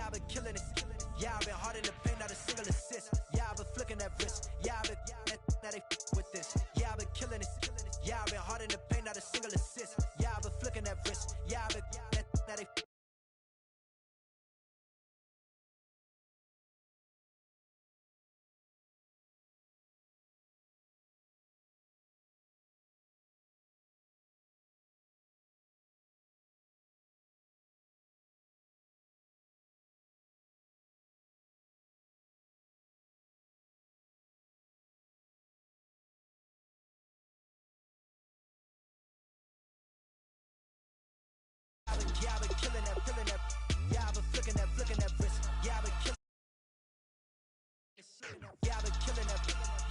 Yeah, I've been killing it. Yeah, I've been hard in the paint, not a single assist. Yeah, I've been flicking that wrist. Yeah, I've been now they with this. Yeah, I've been killing it. Yeah, I've been hard in the paint, not a single assist. Yeah, I've been flicking that wrist. Yeah, I've been now they. Yeah, I've been killing that, killing that. Yeah, I've been flicking that wrist. Yeah, I've been killing. Yeah, I've been killing that.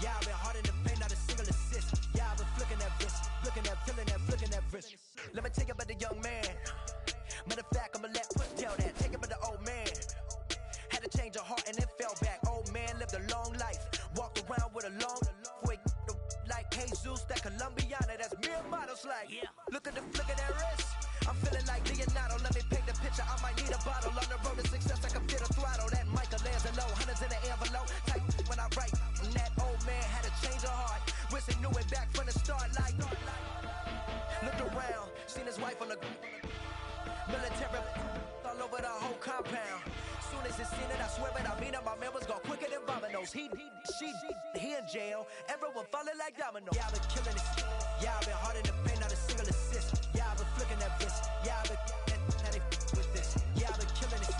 Yeah, I've been hard in the paint, not a single assist. Yeah, I've been flicking that wrist, flicking that, killing that, flicking that wrist. Let me tell you about the young man. Matter of fact, I'ma let Puss tell that. Take it about the old man. Had to change her heart and then fell back. Old man lived a long life, walked around with a long way like Jesus, that Colombiana, that's mere models like. Yeah. Look at the flick of that wrist. I'm feeling like Leonardo. Let me paint the picture. I might need a bottle. On the road to success, I can fit a throttle. That Michelangelo, hundreds in the envelope. Type when I write. And that old man had to change her heart. Wish he knew it back from the start. Like, looked around, seen his wife on the military all over the whole compound. Soon as he seen it, I swear it, I mean it, my man was gone quicker than Vominos. He in jail, everyone falling like dominoes. Yeah, I've been killing it. Yeah, I've been hard in the paint, not a single assist. Yeah, I've been flicking that wrist. Yeah, I've been now they with this. Yeah, I've been killing it.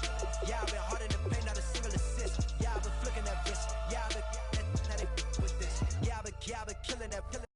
Yeah, I've been hard in the paint, not a single assist. Yeah, I've been flicking that wrist. Yeah, I've been now they with this. Yeah, I've been killing that, killing.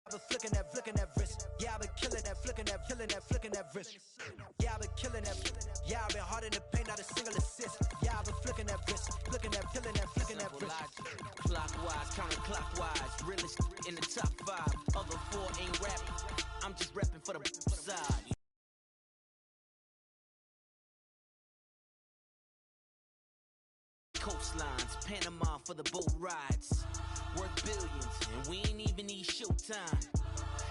I've been flicking that wrist. Yeah, I've been killing that, flicking that, killing that, flicking that wrist. Yeah, I've been killing that. Yeah, I've been hard in the paint, not a single assist. Yeah, I've been flicking that wrist, flicking that, killing that, flicking that wrist. Clockwise, counterclockwise, realest in the top 5. Other 4 ain't rapping. I'm just rapping for the side. Coastlines, Panama for the boat rides. Worth billions, and we ain't even need showtime.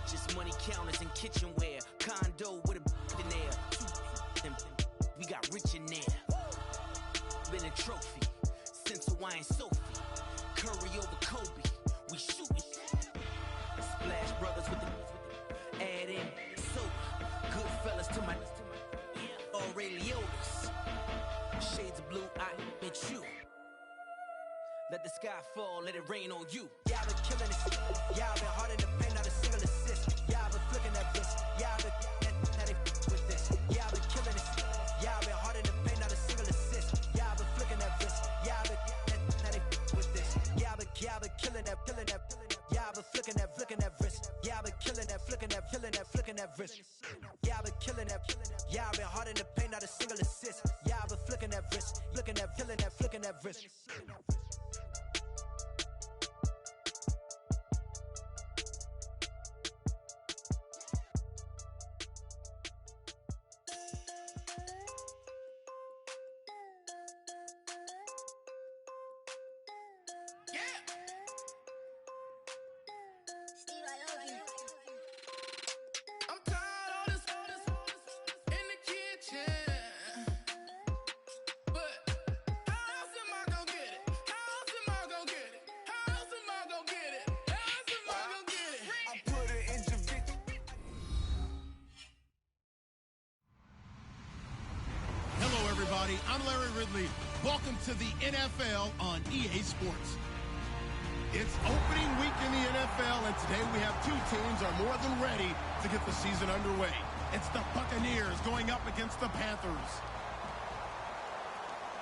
Just money counters and kitchenware. Condo with a in there. We got rich in there. Been a trophy since Hawaiian Sophie. Curry over Kobe, we shootin'. Splash Brothers with the add in soda. Good fellas to my Aureliotis. Shades of blue, I bet you. Let the sky fall, let it rain on you. Yeah, I've been killing it. Yeah, I've been hard in the paint, not a single assist. Yeah, I've been flicking that wrist. Yeah, I've been now they with this. Yeah, I've been killing it. Yeah, I've been hard in the paint, not a single assist. Yeah, I've been flicking that wrist. Yeah, I've been now they with this. Yeah, I've been killing that, killing that. Yeah, I've been flicking that wrist. Yeah, I've been killing that, flicking that, killing that, flicking that wrist. Yeah, I've been killing that. Yeah, I've been hard in the paint, not a single assist. Yeah, I've been flicking that wrist, flicking that, killing that, flicking that wrist. But I lost in my everybody. I'm Larry Ridley. Welcome to the NFL on EA Sports. It's opening week in the NFL, and today we have two teams are more than ready to get the season underway. It's the Buccaneers going up against the Panthers.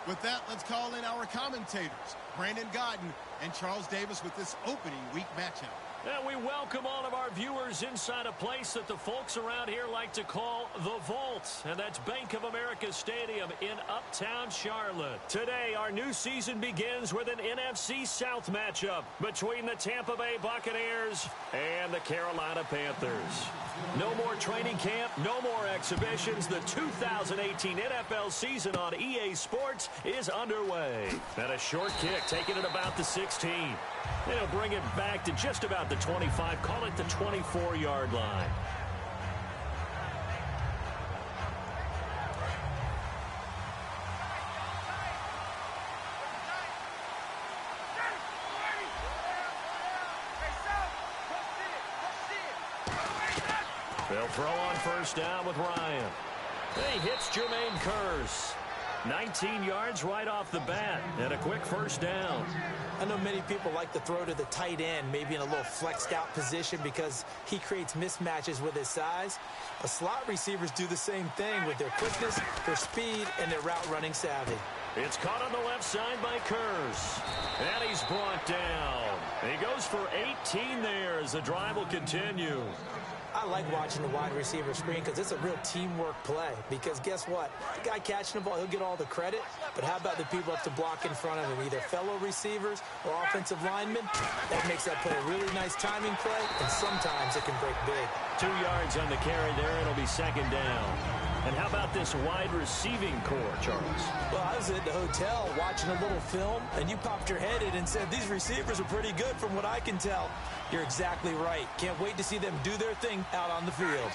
With that, let's call in our commentators, Brandon Godden and Charles Davis, with this opening week matchup. And we welcome all of our viewers inside a place that the folks around here like to call the Vault. And that's Bank of America Stadium in Uptown Charlotte. Today, our new season begins with an NFC South matchup between the Tampa Bay Buccaneers and the Carolina Panthers. No more training camp, no more exhibitions. The 2018 NFL season on EA Sports is underway. And a short kick taken at about the 16. They'll bring it back to just about the 25, call it the 24-yard line. They'll throw on first down with Ryan. He hits Jermaine Kearse. 19 yards right off the bat and a quick first down. I know many people like to throw to the tight end, maybe in a little flexed out position because he creates mismatches with his size. Slot receivers do the same thing with their quickness, their speed, and their route running savvy. It's caught on the left side by Kearse. And he's brought down. He goes for 18 there as the drive will continue. I like watching the wide receiver screen because it's a real teamwork play. Because guess what? The guy catching the ball, he'll get all the credit. But how about the people up to block in front of him, either fellow receivers or offensive linemen? That makes that play a really nice timing play, and sometimes it can break big. 2 yards on the carry there. It'll be second down. And how about this wide receiving core, Charles? Well, I was at the hotel watching a little film, and you popped your head in and said, these receivers are pretty good from what I can tell. You're exactly right. Can't wait to see them do their thing out on the field.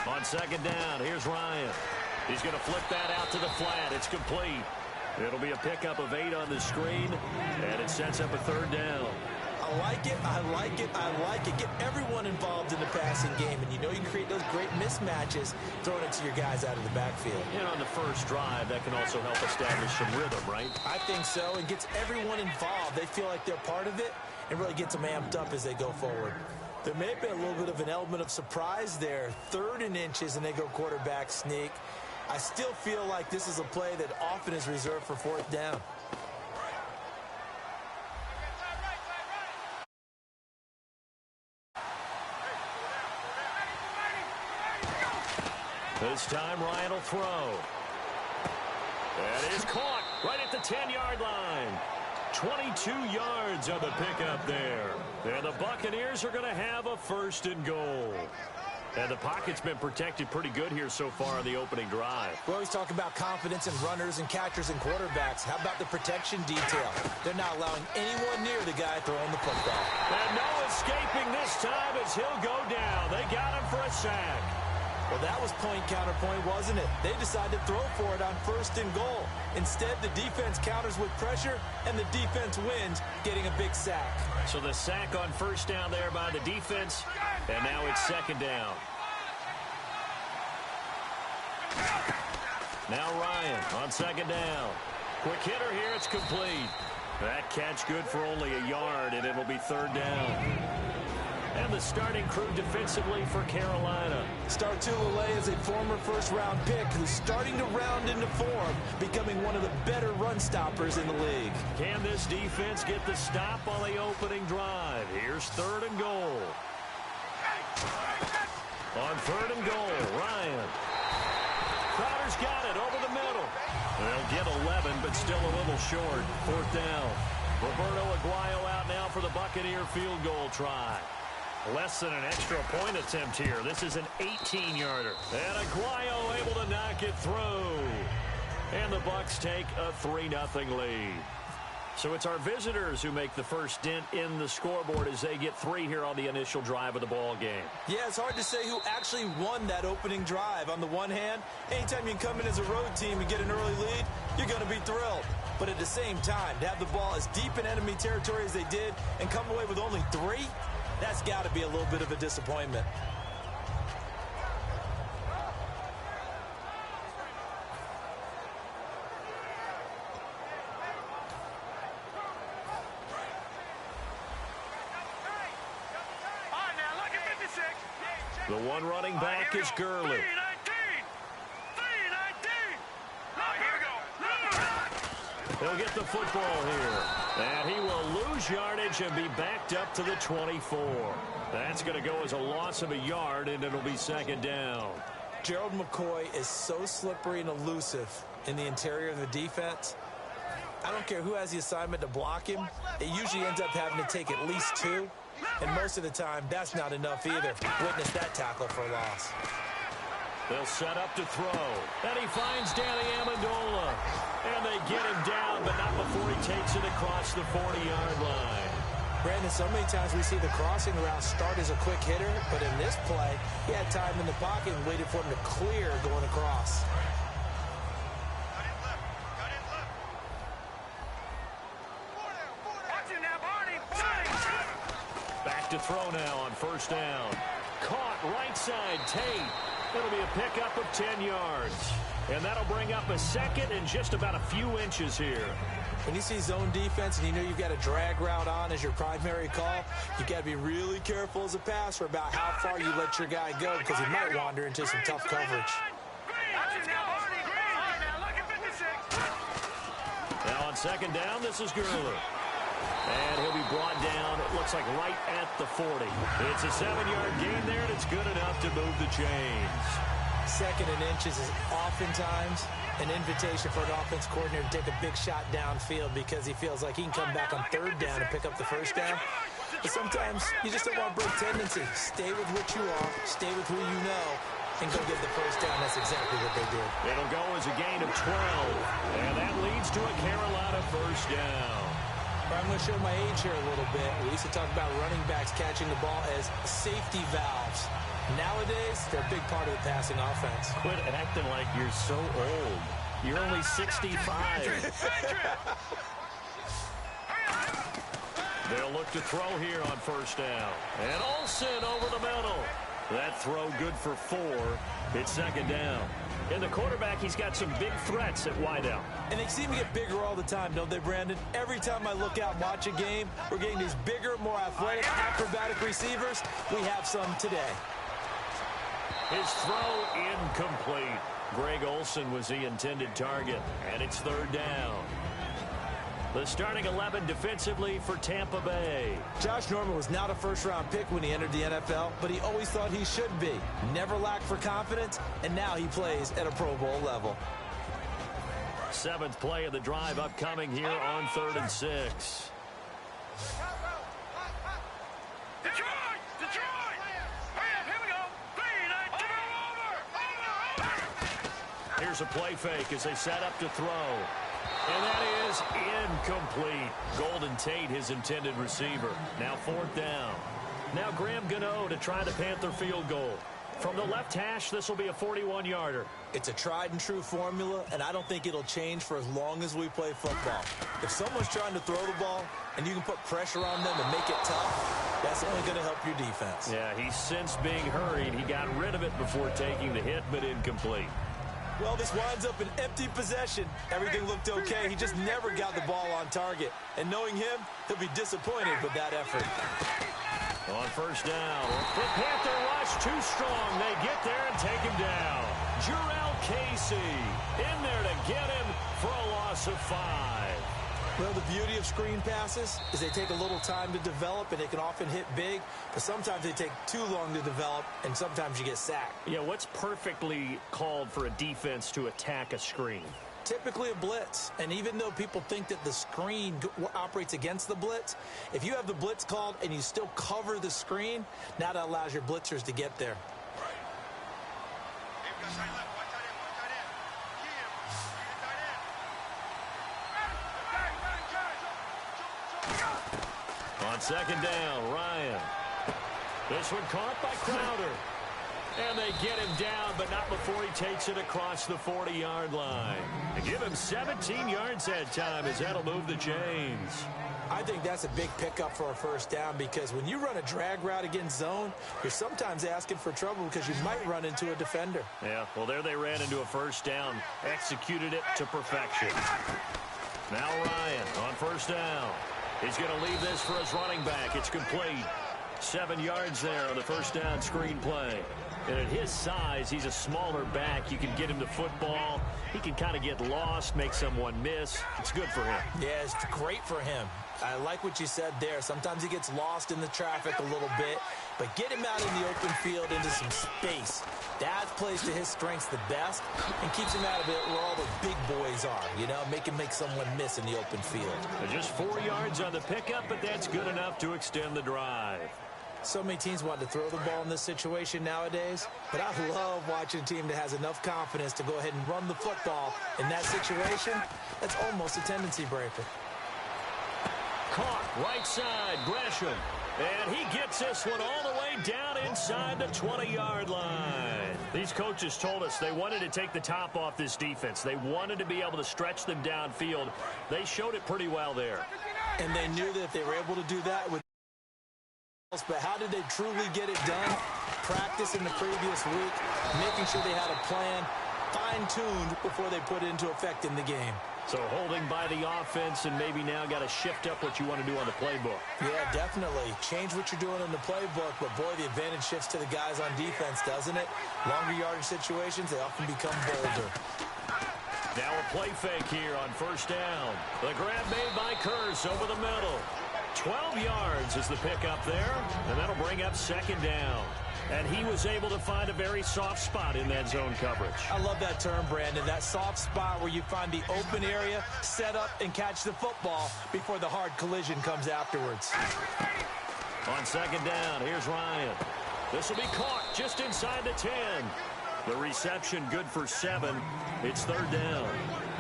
On second down, here's Ryan. He's going to flip that out to the flat. It's complete. It'll be a pickup of 8 on the screen, and it sets up a third down. I like it, I like it, I like it. Get everyone involved in the passing game, and you know you can create those great mismatches throwing it to your guys out of the backfield. And on the first drive, that can also help establish some rhythm, right? I think so, and gets everyone involved. They feel like they're part of it, and really gets them amped up as they go forward. There may have been a little bit of an element of surprise there. 3rd and inches, and they go quarterback sneak. I still feel like this is a play that often is reserved for 4th down. This time, Ryan will throw. That is caught right at the 10-yard line. 22 yards on the pickup there. And the Buccaneers are going to have a 1st and goal. And the pocket's been protected pretty good here so far on the opening drive. We always talk about confidence in runners and catchers and quarterbacks. How about the protection detail? They're not allowing anyone near the guy throwing the football. And no escaping this time as he'll go down. They got him for a sack. Well, that was point-counterpoint, wasn't it? They decided to throw for it on 1st and goal. Instead, the defense counters with pressure, and the defense wins, getting a big sack. So the sack on first down there by the defense, and now it's second down. Now Ryan on second down. Quick hitter here, it's complete. That catch good for only a yard, and it'll be 3rd down. And the starting crew defensively for Carolina. Startulele is a former first-round pick who's starting to round into form, becoming one of the better run stoppers in the league. Can this defense get the stop on the opening drive? Here's 3rd and goal. On 3rd and goal, Ryan. Crowder's got it over the middle. They'll get 11, but still a little short. 4th down. Roberto Aguayo out now for the Buccaneer field goal try. Less than an extra point attempt here. This is an 18-yarder. And Aguayo able to knock it through. And the Bucs take a 3-0 lead. So it's our visitors who make the first dent in the scoreboard as they get 3 here on the initial drive of the ball game. Yeah, it's hard to say who actually won that opening drive. On the one hand, anytime you come in as a road team and get an early lead, you're going to be thrilled. But at the same time, to have the ball as deep in enemy territory as they did and come away with only 3, that's got to be a little bit of a disappointment. The one running back is Gurley. He'll get the football here. And he will lose yardage and be backed up to the 24. That's going to go as a loss of a yard, and it'll be second down. Gerald McCoy is so slippery and elusive in the interior of the defense. I don't care who has the assignment to block him. It usually ends up having to take at least two. And most of the time, that's not enough either. Witness that tackle for a loss. They'll set up to throw. And he finds Danny Amendola. And they get him down, but not before he takes it across the 40-yard line. Brandon, so many times we see the crossing route start as a quick hitter, but in this play, he had time in the pocket and waited for him to clear going across. Back to throw now on first down. Caught right side, Tate. It'll be a pickup of 10 yards. And that'll bring up a second and just about a few inches here. When you see zone defense and you know you've got a drag route on as your primary call, you've got to be really careful as a passer about how far you let your guy go because he might wander into some tough coverage. Now on second down, this is Gurley. And he'll be brought down, it looks like right at the 40. It's a 7-yard gain there, and it's good enough to move the chains. Second and inches is oftentimes an invitation for an offense coordinator to take a big shot downfield because he feels like he can come back on third down and pick up the first down. But sometimes you just don't want to break tendency. Stay with what you are, stay with who you know, and go get the first down. That's exactly what they did. It'll go as a gain of 12, and that leads to a Carolina first down. I'm going to show my age here a little bit. We used to talk about running backs catching the ball as safety valves. Nowadays, they're a big part of the passing offense. Quit acting like you're so old. You're only 65. They'll look to throw here on first down. And Olsen over the middle. That throw good for 4. It's second down. And the quarterback, he's got some big threats at wideout. And they seem to get bigger all the time, don't they, Brandon? Every time I look out and watch a game, we're getting these bigger, more athletic, acrobatic receivers. We have some today. His throw incomplete. Greg Olsen was the intended target, and it's third down. The starting 11 defensively for Tampa Bay. Josh Norman was not a first-round pick when he entered the NFL, but he always thought he should be. Never lacked for confidence, and now he plays at a Pro Bowl level. 7th play of the drive upcoming here on 3rd and 6. Here's a play fake as they set up to throw. And that is incomplete. Golden Tate, his intended receiver. Now 4th down. Now Graham Gano to try the Panther field goal. From the left hash, this will be a 41-yarder. It's a tried-and-true formula, and I don't think it'll change for as long as we play football. If someone's trying to throw the ball and you can put pressure on them and make it tough, that's only going to help your defense. Yeah, he's since being hurried. He got rid of it before taking the hit, but incomplete. Well, this winds up an empty possession. Everything looked okay. He just never got the ball on target. And knowing him, he'll be disappointed with that effort. On first down, the Panther rush too strong. They get there and take him down. Jurrell Casey in there to get him for a loss of 5. Well, the beauty of screen passes is they take a little time to develop, and they can often hit big, but sometimes they take too long to develop, and sometimes you get sacked. Yeah, what's perfectly called for a defense to attack a screen? Typically a blitz, and even though people think that the screen operates against the blitz, if you have the blitz called and you still cover the screen, now that allows your blitzers to get there. On second down, Ryan. This one caught by Crowder. And they get him down, but not before he takes it across the 40-yard line. They give him 17 yards that time as that'll move the chains. I think that's a big pickup for a first down because when you run a drag route against zone, you're sometimes asking for trouble because you might run into a defender. Yeah, well, there they ran into a first down, executed it to perfection. Now Ryan on first down. He's going to leave this for his running back. It's complete. 7 yards there on the first down screen play. And at his size, he's a smaller back. You can get him the football. He can kind of get lost, make someone miss. It's good for him. Yeah, it's great for him. I like what you said there. Sometimes he gets lost in the traffic a little bit, but get him out in the open field into some space. That plays to his strengths the best and keeps him out of it where all the big boys are, you know, make someone miss in the open field. Just 4 yards on the pickup, but that's good enough to extend the drive. So many teams want to throw the ball in this situation nowadays, but I love watching a team that has enough confidence to go ahead and run the football. In that situation, that's almost a tendency breaker. Caught right side, Gresham. And he gets this one all the way down inside the 20-yard line. These coaches told us they wanted to take the top off this defense. They wanted to be able to stretch them downfield. They showed it pretty well there. And they knew that if they were able to do that with but how did they truly get it done? Practice in the previous week, making sure they had a plan, fine-tuned before they put it into effect in the game. So holding by the offense and maybe now got to shift up what you want to do on the playbook. Yeah, definitely. Change what you're doing in the playbook, but boy, the advantage shifts to the guys on defense, doesn't it? Longer yardage situations, they often become bolder. Now a play fake here on first down. The grab made by Curse over the middle. 12 yards is the pickup there, and that'll bring up second down. And he was able to find a very soft spot in that zone coverage. I love that term, Brandon, that soft spot where you find the open area, set up, and catch the football before the hard collision comes afterwards. On second down, here's Ryan. This will be caught just inside the 10. The reception good for 7. It's third down.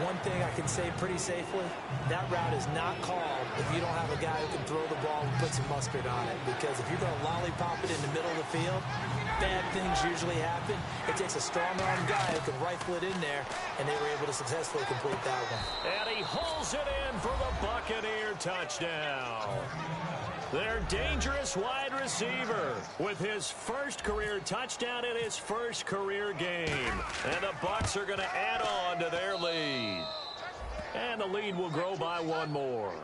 One thing I can say pretty safely, that route is not called if you don't have a guy who can throw the ball and put some mustard on it. Because if you're going to lollipop it in the middle of the field, bad things usually happen. It takes a strong-arm guy who can rifle it in there, and they were able to successfully complete that one. And he hauls it in for the Buccaneer touchdown. Their dangerous wide receiver with his first career touchdown in his first career game. And the Bucs are going to add on to their lead. And the lead will grow by one more.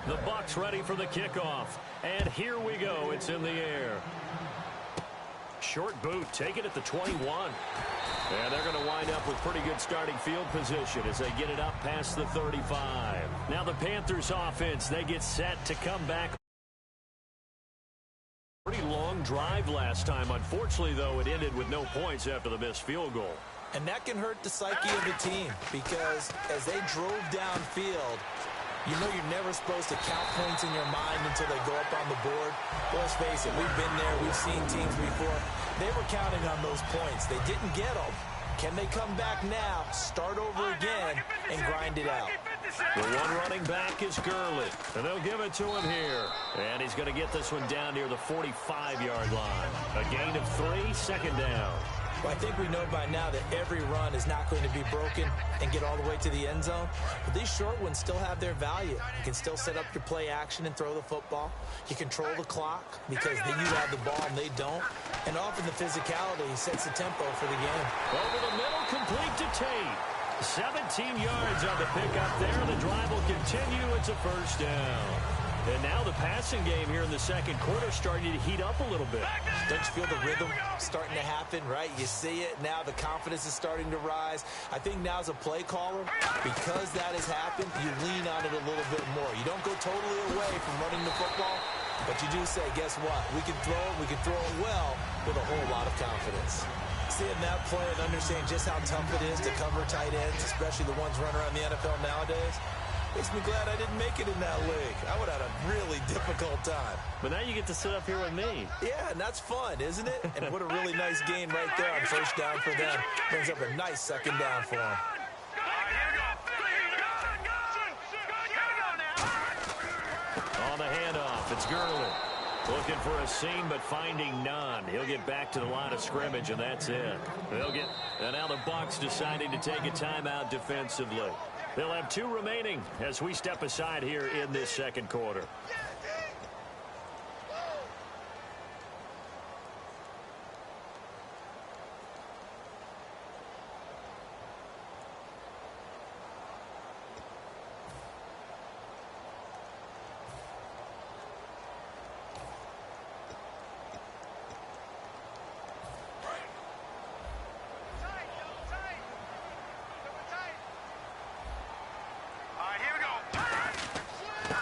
The Bucs ready for the kickoff. And here we go. It's in the air. Short boot, take it at the 21. And they're going to wind up with pretty good starting field position as they get it up past the 35. Now the Panthers offense, they get set to come back. Pretty long drive last time. Unfortunately, though, it ended with no points after the missed field goal. And that can hurt the psyche of the team because as they drove downfield, you know you're never supposed to count points in your mind until they go up on the board. Well, let's face it, we've been there. We've seen teams before. They were counting on those points. They didn't get them. Can they come back now, start over again, and grind it out? The one running back is Gurley, and they'll give it to him here. And he's going to get this one down near the 45-yard line. A gain of 3, second down. Well, I think we know by now that every run is not going to be broken and get all the way to the end zone. But these short ones still have their value. You can still set up your play action and throw the football. You control the clock because then you have the ball and they don't. And often the physicality sets the tempo for the game. Over the middle, complete to Tate. 17 yards on the pickup there. The drive will continue. It's a first down. And now the passing game here in the second quarter starting to heat up a little bit. Don't you feel the rhythm starting to happen, right? You see it now. The confidence is starting to rise. I think now as a play caller, because that has happened, you lean on it a little bit more. You don't go totally away from running the football, but you do say, guess what? We can throw it. We can throw it well with a whole lot of confidence. Seeing that play and understanding just how tough it is to cover tight ends, especially the ones running around the NFL nowadays, makes me glad I didn't make it in that league. I would have had a really difficult time. But now you get to sit up here with me. Yeah, and that's fun, isn't it? And what a really nice gain right there on first down for them. Brings up a nice second down for them. On the handoff, it's Gurley. Looking for a seam, but finding none. He'll get back to the line of scrimmage, and that's it. And now the Bucs deciding to take a timeout defensively. They'll have 2 remaining as we step aside here in this second quarter.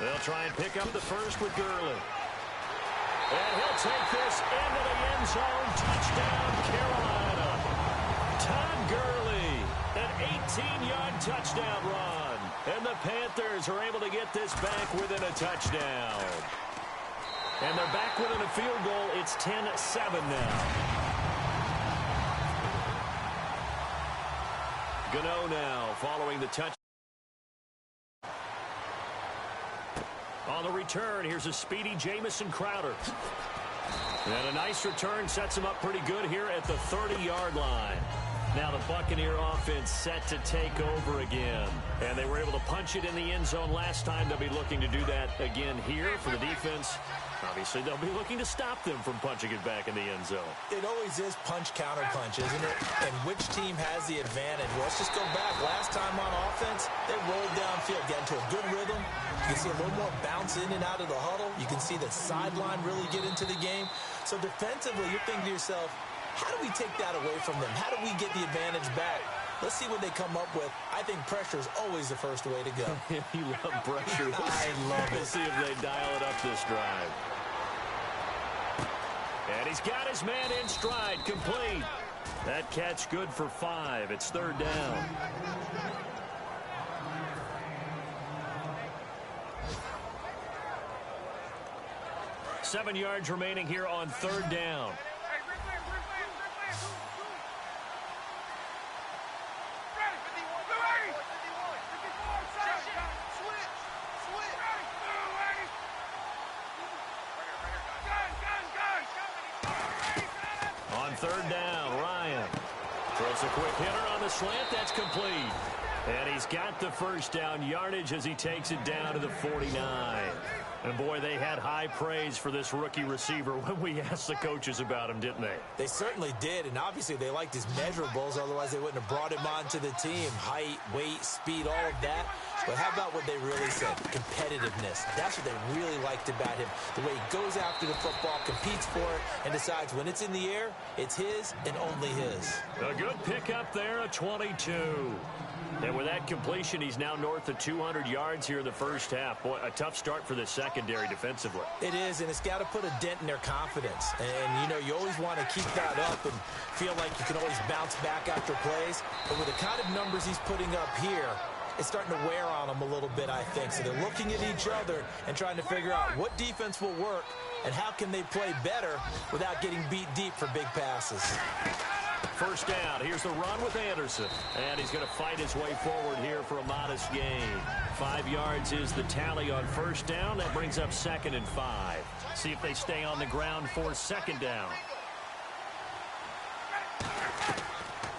They'll try and pick up the first with Gurley. And he'll take this into the end zone. Touchdown, Carolina. Todd Gurley, an 18-yard touchdown run. And the Panthers are able to get this back within a touchdown. And they're back within a field goal. It's 10-7 now. Gano now following the touch. On the return, here's a speedy Jamison Crowder. And a nice return sets him up pretty good here at the 30-yard line. Now the Buccaneer offense set to take over again. And they were able to punch it in the end zone last time. They'll be looking to do that again here for the defense. Obviously, they'll be looking to stop them from punching it back in the end zone. It always is punch-counter-punch, isn't it? And which team has the advantage? Well, let's just go back. Last time on offense, they rolled downfield, get into a good rhythm. You can see a little more bounce in and out of the huddle. You can see the sideline really get into the game. So defensively, you're thinking to yourself, how do we take that away from them? How do we get the advantage back? Let's see what they come up with. I think pressure is always the first way to go. You love pressure. I love it. We'll see if they dial it up this drive. And he's got his man in stride, complete. That catch good for 5. It's third down. Seven yards remaining here on third down. Third down, Ryan throws a quick hitter on the slant. That's complete. And he's got the first down yardage as he takes it down to the 49. And, boy, they had high praise for this rookie receiver when we asked the coaches about him, didn't they? They certainly did, and obviously they liked his measurables. Otherwise, they wouldn't have brought him onto the team. Height, weight, speed, all of that. But how about what they really said? Competitiveness. That's what they really liked about him. The way he goes after the football, competes for it, and decides when it's in the air, it's his and only his. A good pickup there, a 22. And with that completion, he's now north of 200 yards here in the first half. Boy, a tough start for the secondary defensively. It is, and it's got to put a dent in their confidence. And, you know, you always want to keep that up and feel like you can always bounce back after plays. But with the kind of numbers he's putting up here, it's starting to wear on them a little bit, I think. So they're looking at each other and trying to figure out what defense will work and how can they play better without getting beat deep for big passes. First down. Here's the run with Anderson. And he's going to fight his way forward here for a modest gain. 5 yards is the tally on first down. That brings up 2nd and 5. See if they stay on the ground for second down.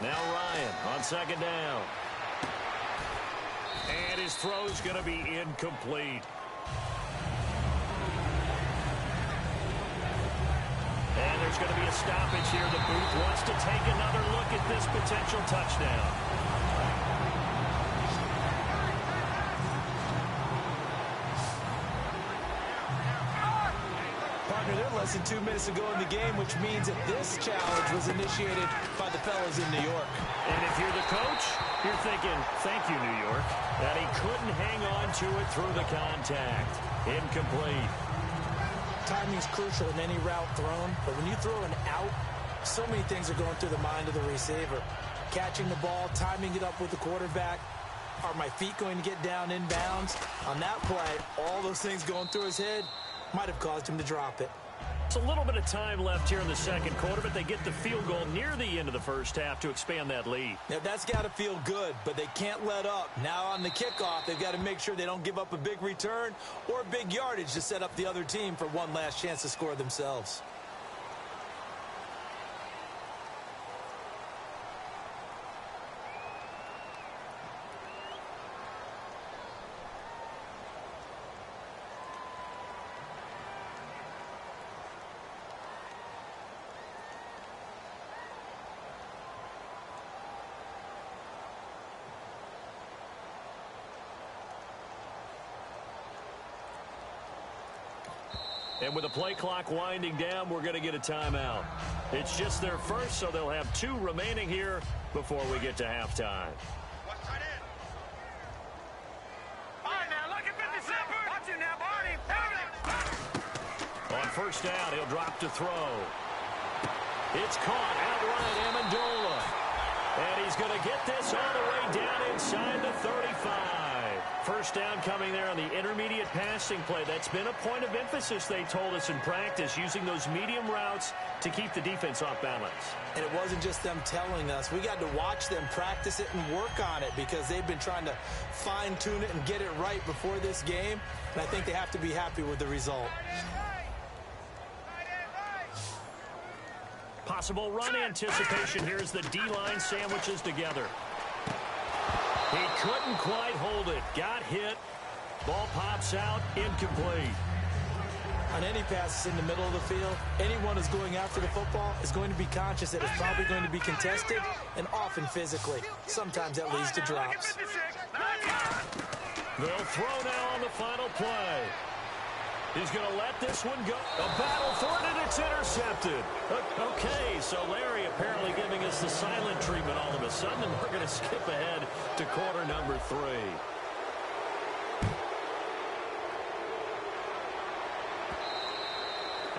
Now Ryan on second down. And his throw's going to be incomplete. And there's going to be a stoppage here. The booth wants to take another look at this potential touchdown. Partner, they're less than 2 minutes to go in the game, which means that this challenge was initiated by the fellas in New York. And if you're the coach, you're thinking, thank you, New York. That he couldn't hang on to it through the contact. Incomplete. Timing's crucial in any route thrown, but when you throw an out, so many things are going through the mind of the receiver. Catching the ball, timing it up with the quarterback. Are my feet going to get down in bounds? On that play, all those things going through his head might have caused him to drop it. It's a little bit of time left here in the second quarter, but they get the field goal near the end of the first half to expand that lead. Now, that's got to feel good, but they can't let up. Now on the kickoff, they've got to make sure they don't give up a big return or a big yardage to set up the other team for one last chance to score themselves. And with the play clock winding down, we're going to get a timeout. It's just their first, so they'll have 2 remaining here before we get to halftime. All right, now, look at 50 Watch it now, first down. He'll drop to throw. It's caught outright, Amendola. And he's going to get this all the way down inside the 35. First down coming there on the intermediate passing play. That's been a point of emphasis, they told us in practice, using those medium routes to keep the defense off balance. And it wasn't just them telling us. We got to watch them practice it and work on it because they've been trying to fine-tune it and get it right before this game. And I think they have to be happy with the result. Possible run anticipation here as the D-line sandwiches together. He couldn't quite hold it. Got hit. Ball pops out. Incomplete. On any passes in the middle of the field, anyone who's going after the football is going to be conscious that it's probably going to be contested and often physically. Sometimes that leads to drops. They'll throw now on the final play. He's going to let this one go. A battle for it, and it's intercepted. Okay, so Larry apparently giving us the silent treatment all of a sudden, and we're going to skip ahead to quarter number 3.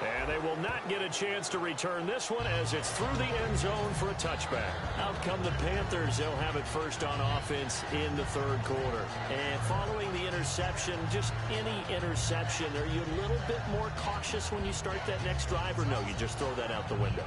And they will not get a chance to return this one as it's through the end zone for a touchback. Out come the Panthers. They'll have it first on offense in the third quarter. And following the interception, just any interception, are you a little bit more cautious when you start that next drive, or no, you just throw that out the window?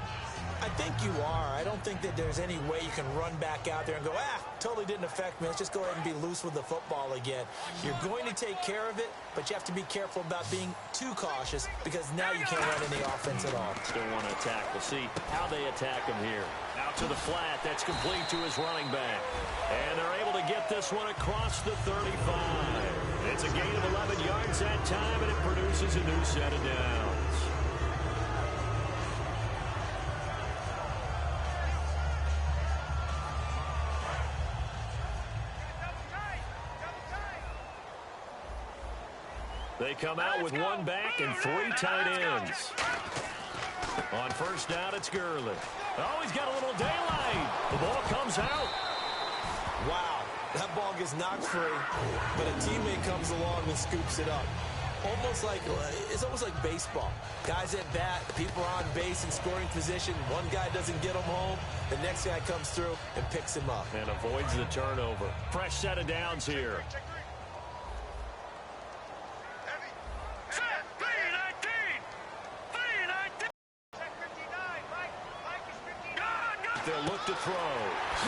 I think you are. I don't think that there's any way you can run back out there and go, totally didn't affect me. Let's just go ahead and be loose with the football again. You're going to take care of it, but you have to be careful about being too cautious because now you can't run any offense at all. Still want to attack. We'll see how they attack him here. Out to the flat. That's complete to his running back. And they're able to get this one across the 35. It's a gain of 11 yards that time, and it produces a new set of downs. They come out with one back and 3 tight ends. On first down, it's Gurley. Oh, he's got a little daylight. The ball comes out. Wow, that ball gets knocked free, but a teammate comes along and scoops it up. It's almost like baseball. Guys at bat, people are on base in scoring position. One guy doesn't get him home. The next guy comes through and picks him up. And avoids the turnover. Fresh set of downs here. They'll look to throw.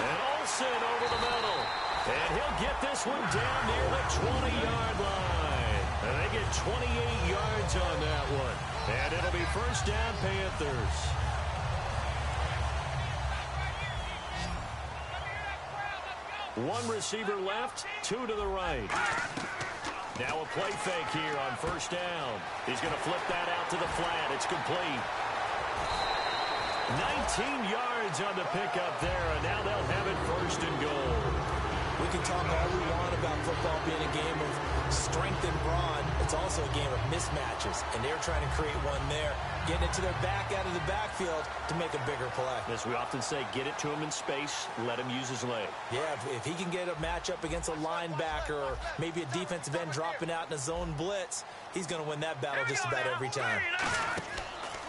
And Olsen over the middle. And he'll get this one down near the 20-yard line. And they get 28 yards on that one. And it'll be first down, Panthers. One receiver left, 2 to the right. Now a play fake here on first down. He's going to flip that out to the flat. It's complete. 19 yards on the pickup there, and now they'll have it first and goal. We can talk all we want about football being a game of strength and brawn. It's also a game of mismatches, and they're trying to create one there, getting it to their back out of the backfield to make a bigger play. As we often say, get it to him in space, let him use his leg. Yeah, if he can get a matchup against a linebacker or maybe a defensive end dropping out in a zone blitz, he's going to win that battle just about every time.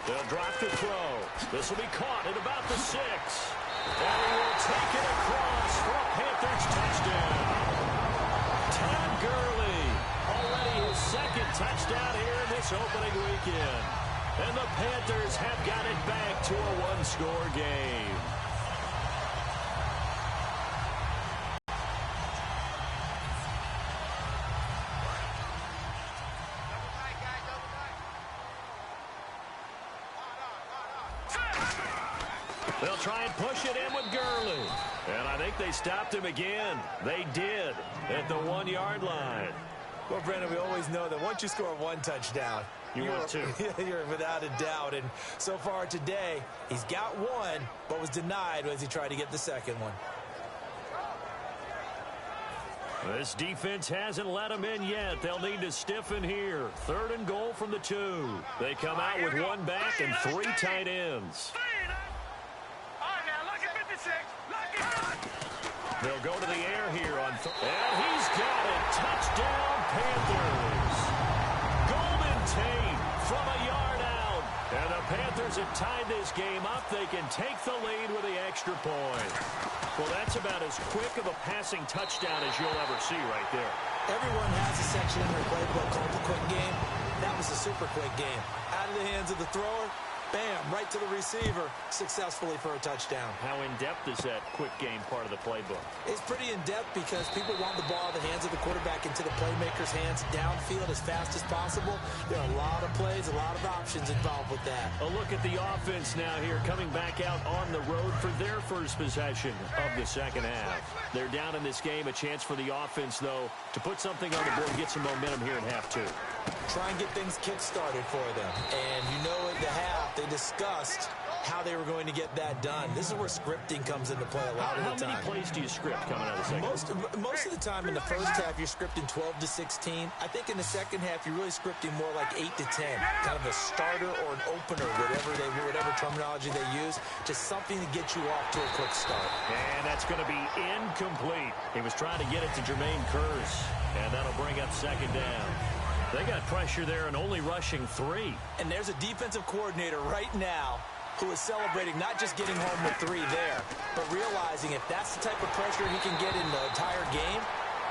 They'll drop the throw. This will be caught at about the 6. And he will take it across for a Panthers touchdown. Todd Gurley, already his second touchdown here in this opening weekend. And the Panthers have got it back to a one-score game. They'll try and push it in with Gurley. And I think they stopped him again. They did at the 1-yard line. Well, Brandon, we always know that once you score one touchdown, you're without a doubt. And so far today, he's got one, but was denied as he tried to get the second one. This defense hasn't let him in yet. They'll need to stiffen here. 3rd and goal from the 2. They come out with one back and 3 tight ends. They'll go to the air here on and he's got it. Touchdown, Panthers. Golden Tate from a yard out. And the Panthers have tied this game up. They can take the lead with the extra point. Well, that's about as quick of a passing touchdown as you'll ever see right there. Everyone has a section in their playbook called the quick game. That was a super quick game. Out of the hands of the thrower, bam, right to the receiver, successfully for a touchdown. How in-depth is that quick game part of the playbook? It's pretty in-depth because people want the ball in the hands of the quarterback into the playmaker's hands downfield as fast as possible. There are a lot of plays, a lot of options involved with that. A look at the offense now here, coming back out on the road for their first possession of the second half. They're down in this game. A chance for the offense, though, to put something on the board, get some momentum here in half two. Try and get things kick-started for them. And you know at the half, they discussed how they were going to get that done. This is where scripting comes into play a lot of the time. How many plays do you script coming out of the second? Most of the time in the first half, you're scripting 12 to 16. I think in the second half, you're really scripting more like 8 to 10. Kind of a starter or an opener, whatever terminology they use. Just something to get you off to a quick start. And that's going to be incomplete. He was trying to get it to Jermaine Kearse. And that'll bring up second down. They got pressure there and only rushing 3. And there's a defensive coordinator right now who is celebrating not just getting home with 3 there, but realizing if that's the type of pressure he can get in the entire game,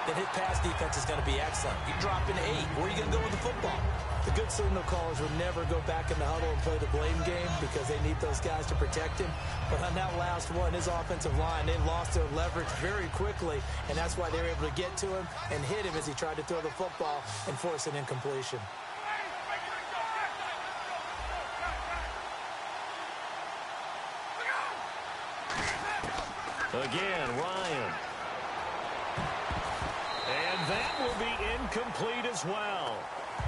then his pass defense is going to be excellent. You drop in 8. Where are you going to go with the football? The good signal callers would never go back in the huddle and play the blame game because they need those guys to protect him. But on that last one, his offensive line, they lost their leverage very quickly, and that's why they were able to get to him and hit him as he tried to throw the football and force an incompletion. Again, Ryan. And that will be incomplete as well.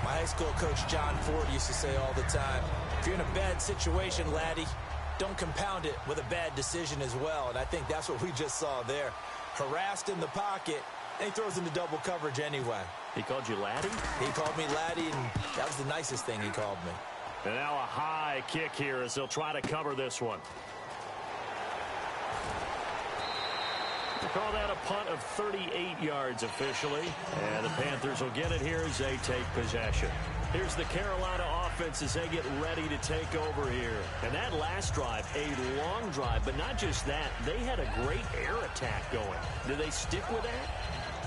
My high school coach, John Ford, used to say all the time, if you're in a bad situation, laddie, don't compound it with a bad decision as well. And I think that's what we just saw there. Harassed in the pocket, and he throws into double coverage anyway. He called you laddie? He called me laddie, and that was the nicest thing he called me. And now a high kick here as they'll try to cover this one. They call that a punt of 38 yards officially. And the Panthers will get it here as they take possession. Here's the Carolina offense as they get ready to take over here. And that last drive, a long drive, but not just that. They had a great air attack going. Do they stick with that?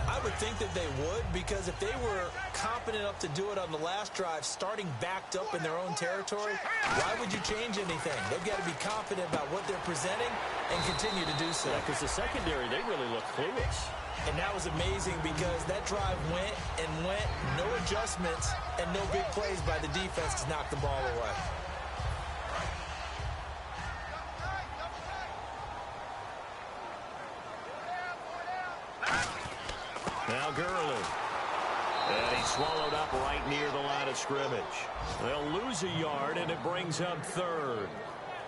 I would think that they would, because if they were competent enough to do it on the last drive, starting backed up in their own territory, why would you change anything? They've got to be confident about what they're presenting and continue to do so. Yeah, because the secondary, they really look clueless. And that was amazing because that drive went and went, no adjustments, and no big plays by the defense to knock the ball away. Now Gurley. And he's swallowed up right near the line of scrimmage. They'll lose a yard, and it brings up third.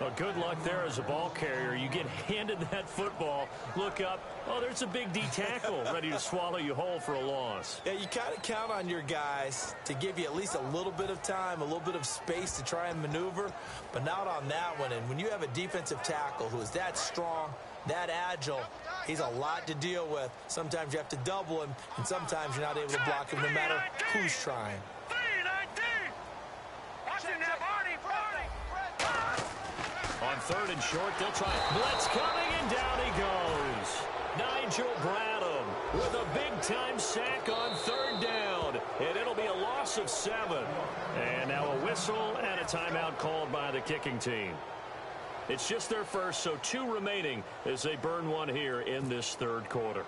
Well, good luck there as a ball carrier. You get handed that football, look up, oh, there's a big D tackle ready to swallow you whole for a loss. Yeah, you kind of count on your guys to give you at least a little bit of time, a little bit of space to try and maneuver, but not on that one. And when you have a defensive tackle who is that strong, that agile, he's a lot to deal with. Sometimes you have to double him, and sometimes you're not able to block him no matter who's trying. On third and short, they'll try. Blitz coming, and down he goes. Nigel Bradham with a big-time sack on third down. And it'll be a loss of 7. And now a whistle and a timeout called by the kicking team. It's just their first, so 2 remaining as they burn one here in this third quarter.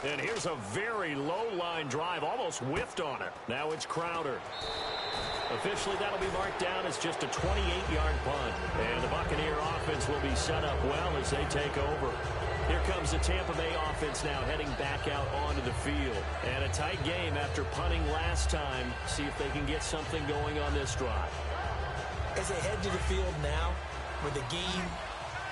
And here's a very low-line drive, almost whiffed on it. Now it's Crowder. Officially, that'll be marked down as just a 28-yard punt. And the Buccaneer offense will be set up well as they take over. Here comes the Tampa Bay offense now heading back out onto the field. And a tight game after punting last time. See if they can get something going on this drive. As they head to the field now, with the game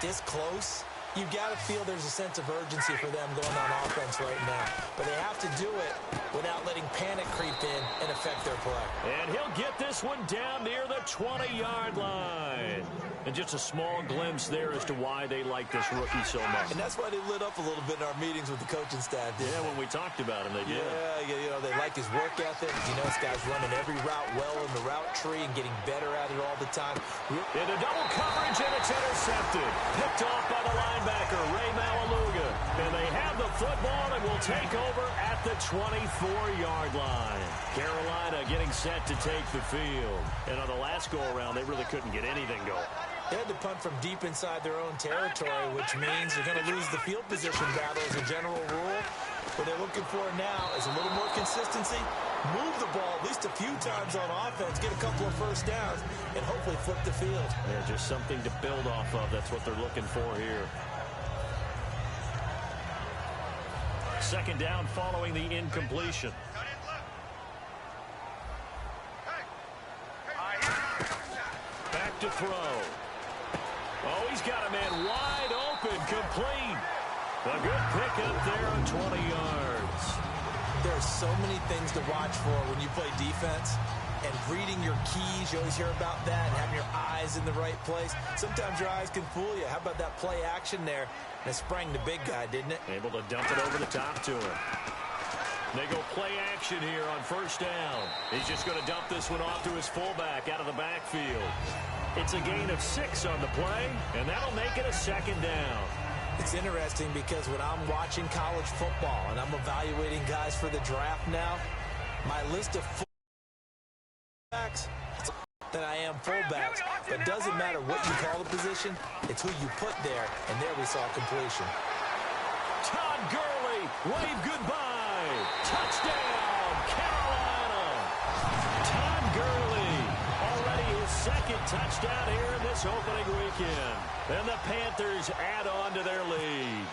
this close, You've got to feel there's a sense of urgency for them going on offense right now. But they have to do it without letting panic creep in and affect their play. And he'll get this one down near the 20-yard line. And just a small glimpse there as to why they like this rookie so much. And that's why they lit up a little bit in our meetings with the coaching staff. Yeah, when we talked about him, they did. Yeah, you know, they like his work ethic. You know, this guy's running every route well in the route tree and getting better at it all the time. Into double coverage, and it's intercepted. Picked off by the linebacker, Ray Malaluga. And they have the football and will take over at the 24-yard line. Carolina getting set to take the field. And on the last go-around, they really couldn't get anything going. They had to punt from deep inside their own territory, which means they're going to lose the field position battle as a general rule. What they're looking for now is a little more consistency, move the ball at least a few times on offense, get a couple of first downs, and hopefully flip the field. Yeah, just something to build off of. That's what they're looking for here. Second down following the incompletion. Back to throw. Oh, he's got a man wide open, complete. A good pickup there on 20 yards. There are so many things to watch for when you play defense. And reading your keys, you always hear about that, and having your eyes in the right place. Sometimes your eyes can fool you. How about that play action there? And it sprang the big guy, didn't it? Able to dump it over the top to him. They go play action here on first down. He's just going to dump this one off to his fullback out of the backfield. It's a gain of 6 on the play, and that'll make it a second down. It's interesting because when I'm watching college football and I'm evaluating guys for the draft now, my list of fullbacks than I am fullbacks. But it doesn't matter what you call the position, it's who you put there, and there we saw completion. Todd Gurley, wave goodbye. Touchdown, Carolina. Todd Gurley, already his second touchdown here in this opening weekend. And the Panthers add on to their lead.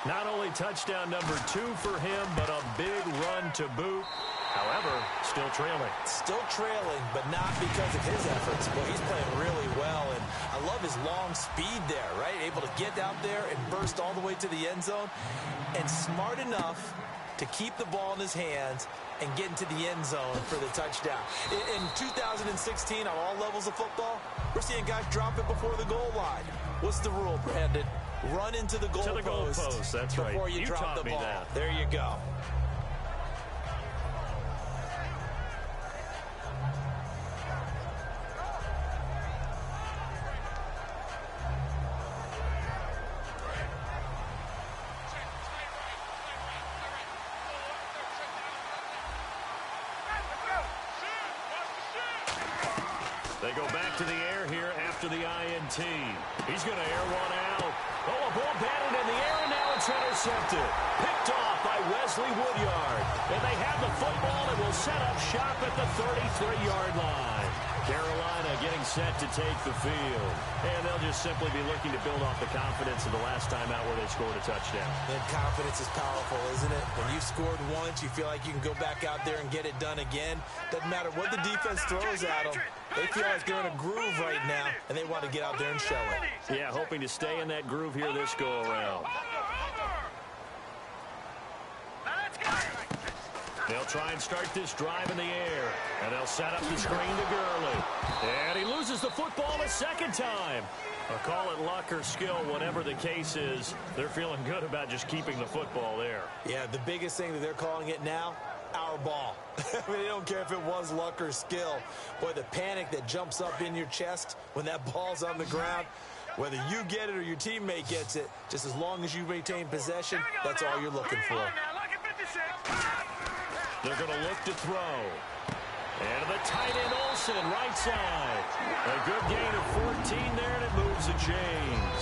Not only touchdown number 2 for him, but a big run to boot. However, still trailing. Still trailing, but not because of his efforts. Well, he's playing really well, and I love his long speed there, right? Able to get out there and burst all the way to the end zone, and smart enough to keep the ball in his hands and get into the end zone for the touchdown. In 2016, on all levels of football, we're seeing guys drop it before the goal line. What's the rule, Brandon? Run into the goalpost. That's right. Before you drop the ball. That. There you go. They go back to the air here after the INT. He's going to air one out. Oh, a ball batted in the air, and now it's intercepted. Picked off by Wesley Woodyard. And they have the football and will set up shop at the 33-yard line. Carolina getting set to take the field. And they'll just simply be looking to build off the confidence of the last time out where they scored a touchdown. And confidence is powerful, isn't it? When you've scored once, you feel like you can go back out there and get it done again. Doesn't matter what the defense throws at them. They feel like they're in a groove right now, and they want to get out there and show it. Yeah, hoping to stay in that groove here this go-around. They'll try and start this drive in the air, and they'll set up the screen to Gurley. And he loses the football a second time. Or call it luck or skill, whatever the case is. They're feeling good about just keeping the football there. Yeah, the biggest thing that they're calling it now, our ball. I mean, they don't care if it was luck or skill. Boy, the panic that jumps up in your chest when that ball's on the ground, whether you get it or your teammate gets it, just as long as you retain possession, that's all you're looking for. They're going to look to throw. And the tight end Olsen, right side. A good gain of 14 there, and it moves the chains.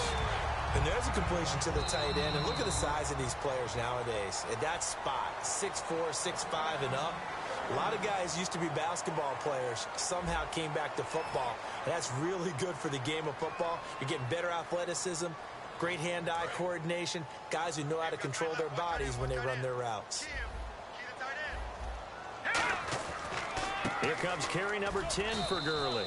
And there's a completion to the tight end. And look at the size of these players nowadays. At that spot, 6'4", 6'5", and up. A lot of guys used to be basketball players, somehow came back to football. And that's really good for the game of football. You're getting better athleticism, great hand-eye coordination, guys who know how to control their bodies when they run their routes. Here comes carry number 10 for Gurley.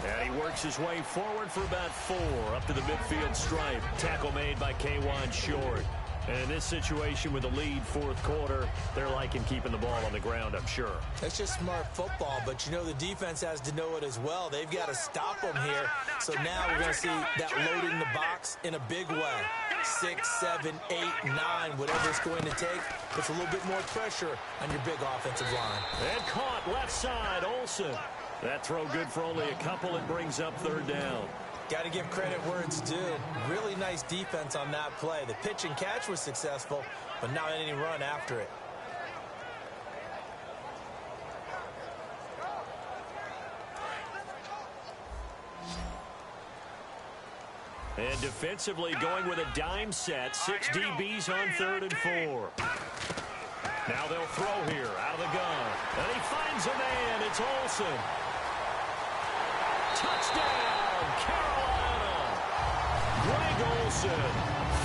And he works his way forward for about 4 up to the midfield stripe. Tackle made by K'Wan Short. And in this situation with the lead fourth quarter, they're liking keeping the ball on the ground, I'm sure. That's just smart football, but you know the defense has to know it as well. They've got to stop them here. So now we're going to see that loading the box in a big way. 6, 7, 8, 9, whatever it's going to take. Puts a little bit more pressure on your big offensive line. And caught left side, Olsen. That throw good for only a couple. It brings up third down. Got to give credit where it's due. Really nice defense on that play. The pitch and catch was successful, but not any run after it. And defensively going with a dime set. 6 DBs on 3rd and 4. Now they'll throw here out of the gun. And he finds a man. It's Olsen. Touchdown, Carolina. Greg Olsen,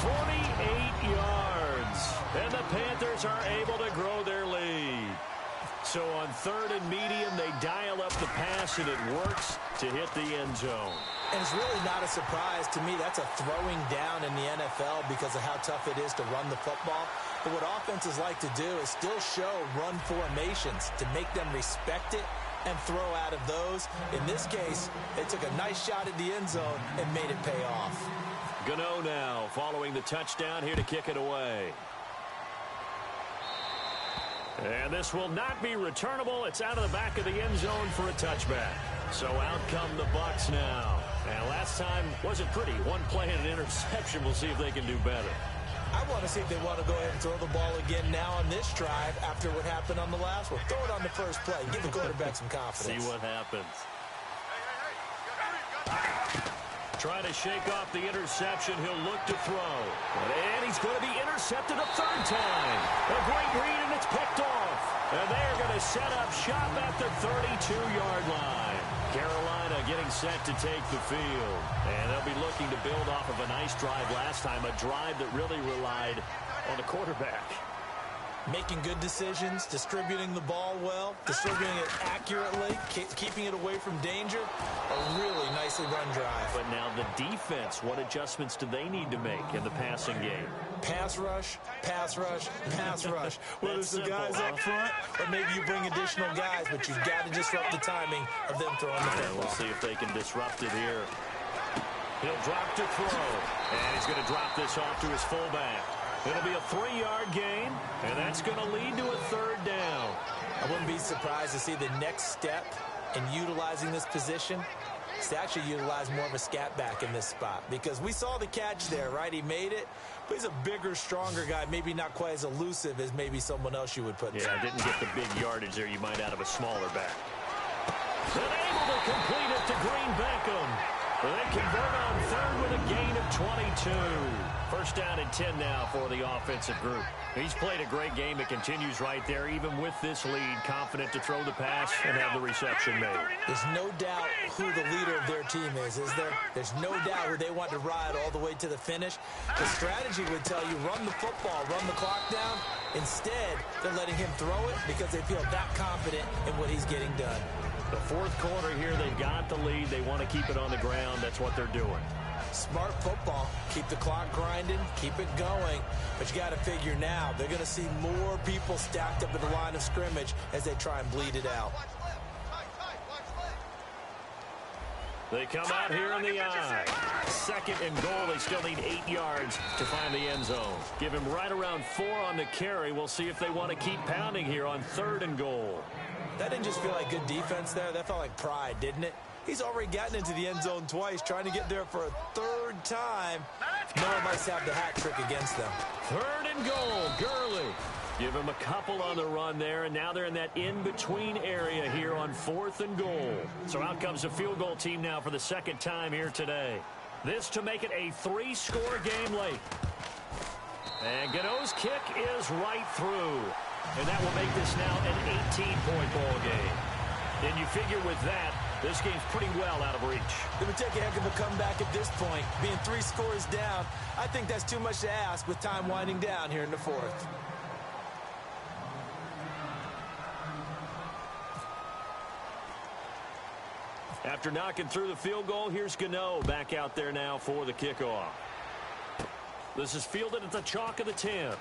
48 yards. And the Panthers are able to grow their lead. So on 3rd and medium, they dial up the pass, and it works to hit the end zone. And it's really not a surprise to me. That's a throwing down in the NFL because of how tough it is to run the football. But what offenses like to do is still show run formations to make them respect it and throw out of those. In this case, they took a nice shot at the end zone and made it pay off. Gano now following the touchdown here to kick it away. And this will not be returnable. It's out of the back of the end zone for a touchback. So out come the Bucs now. And last time wasn't pretty. One play and an interception. We'll see if they can do better. I want to see if they want to go ahead and throw the ball again now on this drive after what happened on the last one. Throw it on the first play. Give the quarterback some confidence. See what happens. Trying to shake off the interception. He'll look to throw. And he's going to be intercepted a 3rd time. A great read, and it's picked off. And they're going to set up shop at the 32-yard line. Carolina getting set to take the field. And they'll be looking to build off of a nice drive last time, a drive that really relied on the quarterback. Making good decisions, distributing the ball well, distributing it accurately, keeping it away from danger. A really nicely run drive. But now the defense, what adjustments do they need to make in the passing game? Pass rush, pass rush, pass rush. Whether it's the guys up front or maybe you bring additional guys, but you've got to disrupt the timing of them throwing the football. We'll see if they can disrupt it here. He'll drop to throw. And he's going to drop this off to his fullback. It'll be a 3-yard gain, and that's going to lead to a 3rd down. I wouldn't be surprised to see the next step in utilizing this position is to actually utilize more of a scat back in this spot, because we saw the catch there, right? He made it, but he's a bigger, stronger guy, maybe not quite as elusive as maybe someone else you would put there. Yeah, didn't get the big yardage there you might out of a smaller back. And able to complete it to Green Beckham. They convert on 3rd with a gain of 22. 1st down and 10 now for the offensive group. He's played a great game. It continues right there, even with this lead, confident to throw the pass and have the reception made. There's no doubt who the leader of their team is there? There's no doubt who they want to ride all the way to the finish. The strategy would tell you run the football, run the clock down. Instead, they're letting him throw it because they feel that confident in what he's getting done. The 4th quarter here, they've got the lead. They want to keep it on the ground. That's what they're doing. Smart football. Keep the clock grinding. Keep it going. But you got to figure now, they're going to see more people stacked up at the line of scrimmage as they try and bleed it out. They come out here in the eye. 2nd and goal. They still need 8 yards to find the end zone. Give him right around 4 on the carry. We'll see if they want to keep pounding here on 3rd and goal. That didn't just feel like good defense there. That felt like pride, didn't it? He's already gotten into the end zone twice, trying to get there for a 3rd time. No one likes to have the hat trick against them. 3rd and goal, Gurley. Give him a couple on the run there, and now they're in that in-between area here on 4th and goal. So out comes the field goal team now for the 2nd time here today. This to make it a 3-score game late. And Gano's kick is right through. And that will make this now an 18-point ball game. And you figure with that, this game's pretty well out of reach. It would take a heck of a comeback at this point. Being 3 scores down, I think that's too much to ask with time winding down here in the 4th. After knocking through the field goal, here's Gano back out there now for the kickoff. This is fielded at the chalk of the 10.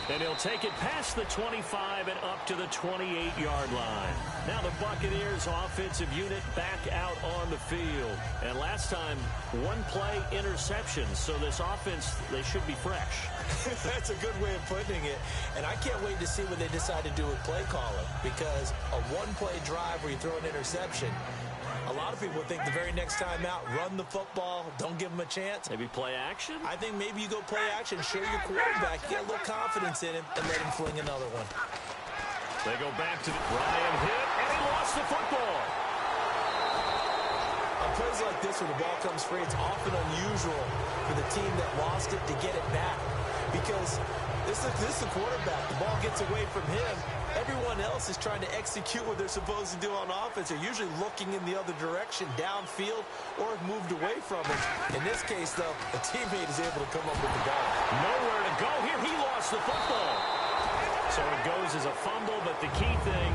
And he'll take it past the 25 and up to the 28-yard line. Now the Buccaneers offensive unit back out on the field. And last time, one-play interception. So this offense, they should be fresh. That's a good way of putting it. And I can't wait to see what they decide to do with play calling. Because a one-play drive where you throw an interception, a lot of people think the very next time out, run the football, don't give them a chance. Maybe play action? I think maybe you go play action, show your quarterback, get a little confidence in him, and let him fling another one. They go back to the Ryan hit, and he lost the football. On plays like this where the ball comes free, it's often unusual for the team that lost it to get it back. Because this is the quarterback. The ball gets away from him. Everyone else is trying to execute what they're supposed to do on offense. They're usually looking in the other direction, downfield, or have moved away from it. In this case, though, a teammate is able to come up with the ball. Nowhere to go here. He lost the football. So it goes as a fumble, but the key thing,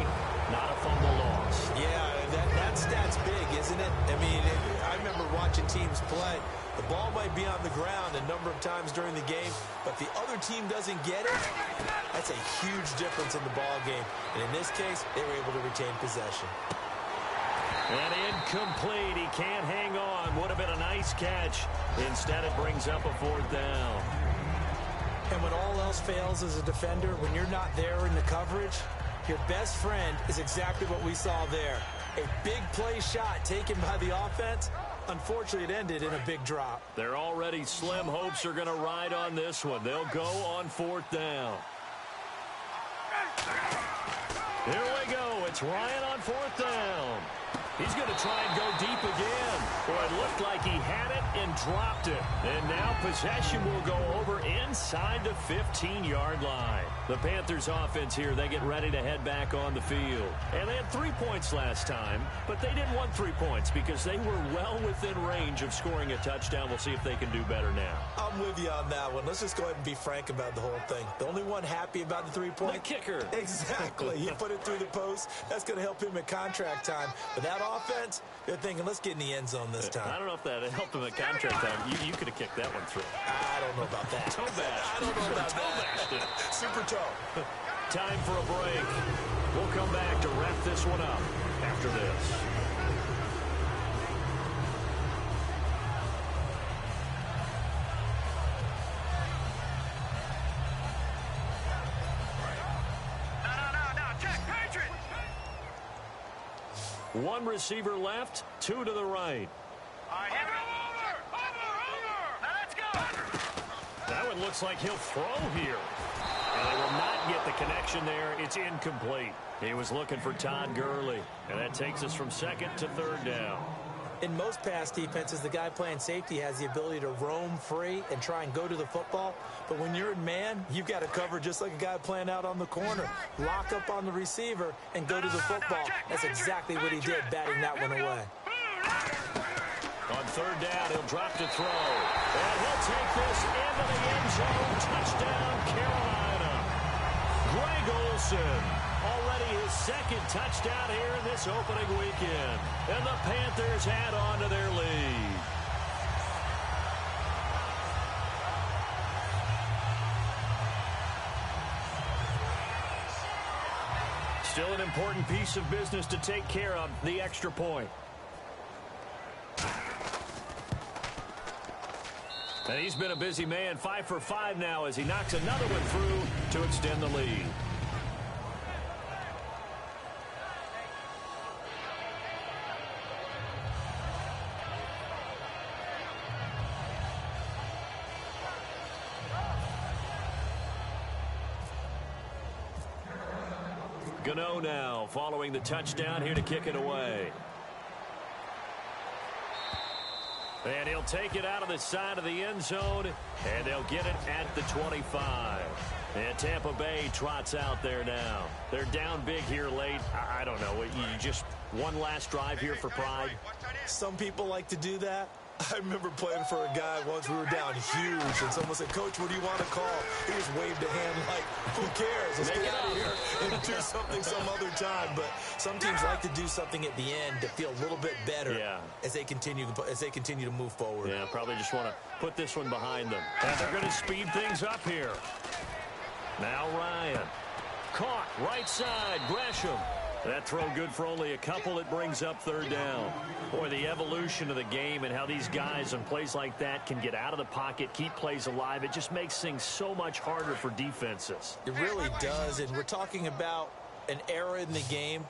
not a fumble loss. Yeah, that stat's big, isn't it? I mean, I remember watching teams play. The ball might be on the ground a number of times during the game, but if the other team doesn't get it, that's a huge difference in the ball game. And in this case, they were able to retain possession. And incomplete. He can't hang on. Would have been a nice catch. Instead, it brings up a 4th down. And when all else fails as a defender, when you're not there in the coverage, your best friend is exactly what we saw there. A big play shot taken by the offense. Unfortunately, it ended in a big drop. Their already slim hopes are going to ride on this one. They'll go on 4th down. Here we go. It's Ryan on 4th down. He's going to try and go deep again. Boy, it looked like he had it and dropped it. And now possession will go over inside the 15-yard line. The Panthers offense here, they get ready to head back on the field. And they had 3 points last time, but they didn't want 3 points because they were well within range of scoring a touchdown. We'll see if they can do better now. I'm with you on that one. Let's just go ahead and be frank about the whole thing. The only one happy about the 3-point? The kicker. Exactly. He put it through the post. That's going to help him at contract time. But that offense, they're thinking, let's get in the end zone this time. I don't know if that helped him at contract time. You could have kicked that one through. I don't know about that. Toe bash. I don't know about that. Super toe. Time for a break. We'll come back to wrap this one up after this. One receiver left, 2 to the right. That one looks like he'll throw here. And they will not get the connection there. It's incomplete. He was looking for Todd Gurley. And that takes us from 2nd to 3rd down. In most pass defenses, the guy playing safety has the ability to roam free and try and go to the football. But when you're in man, you've got to cover just like a guy playing out on the corner. Lock up on the receiver and go to the football. That's exactly what he did, batting that one away. On 3rd down, he'll drop to throw. And he'll take this into the end zone. Touchdown, Carolina. Greg Olsen. Already his 2nd touchdown here in this opening weekend. And the Panthers add on to their lead. Still an important piece of business to take care of, the extra point. And he's been a busy man, 5 for 5 now as he knocks another one through to extend the lead. Gano now following the touchdown here to kick it away. And he'll take it out of the side of the end zone, and they'll get it at the 25. And Tampa Bay trots out there now. They're down big here late. I don't know. You just one last drive here for pride. Some people like to do that. I remember playing for a guy once. We were down huge, and someone said, "Coach, what do you want to call?" He just waved a hand like, "Who cares? Let's get out of here and do something some other time." But some teams like to do something at the end to feel a little bit better as they continue to move forward. Yeah, probably just want to put this one behind them. And they're going to speed things up here. Now Ryan. Caught, right side, Gresham. That throw good for only a couple. It brings up third down. Boy, the evolution of the game and how these guys on plays like that can get out of the pocket, keep plays alive, it just makes things so much harder for defenses. It really does, and we're talking about an era in the game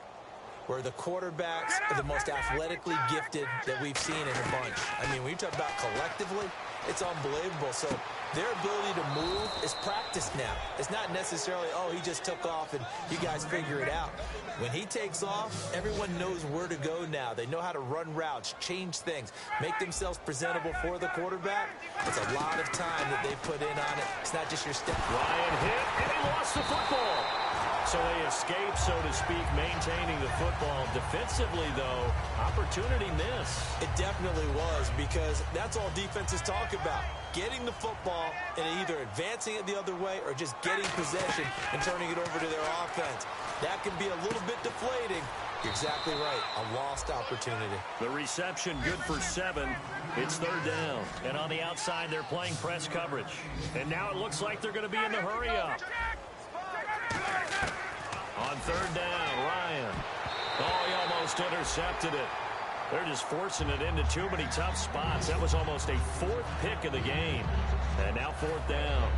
where the quarterbacks are the most athletically gifted that we've seen in a bunch. I mean, when you talk about collectively, it's unbelievable. So their ability to move is practiced now. It's not necessarily, oh, he just took off and you guys figure it out. When he takes off, everyone knows where to go now. They know how to run routes, change things, make themselves presentable for the quarterback. It's a lot of time that they put in on it. It's not just your step. Ryan hit, and he lost the football. So they escape, so to speak, maintaining the football. Defensively, though, opportunity miss. It definitely was, because that's all defenses talk about. Getting the football and either advancing it the other way or just getting possession and turning it over to their offense. That can be a little bit deflating. You're exactly right. A lost opportunity. The reception good for 7. It's third down. And on the outside, they're playing press coverage. And now it looks like they're going to be in the hurry-up. On third down, Ryan. Oh, he almost intercepted it. They're just forcing it into too many tough spots. That was almost a 4th pick of the game. And now 4th down.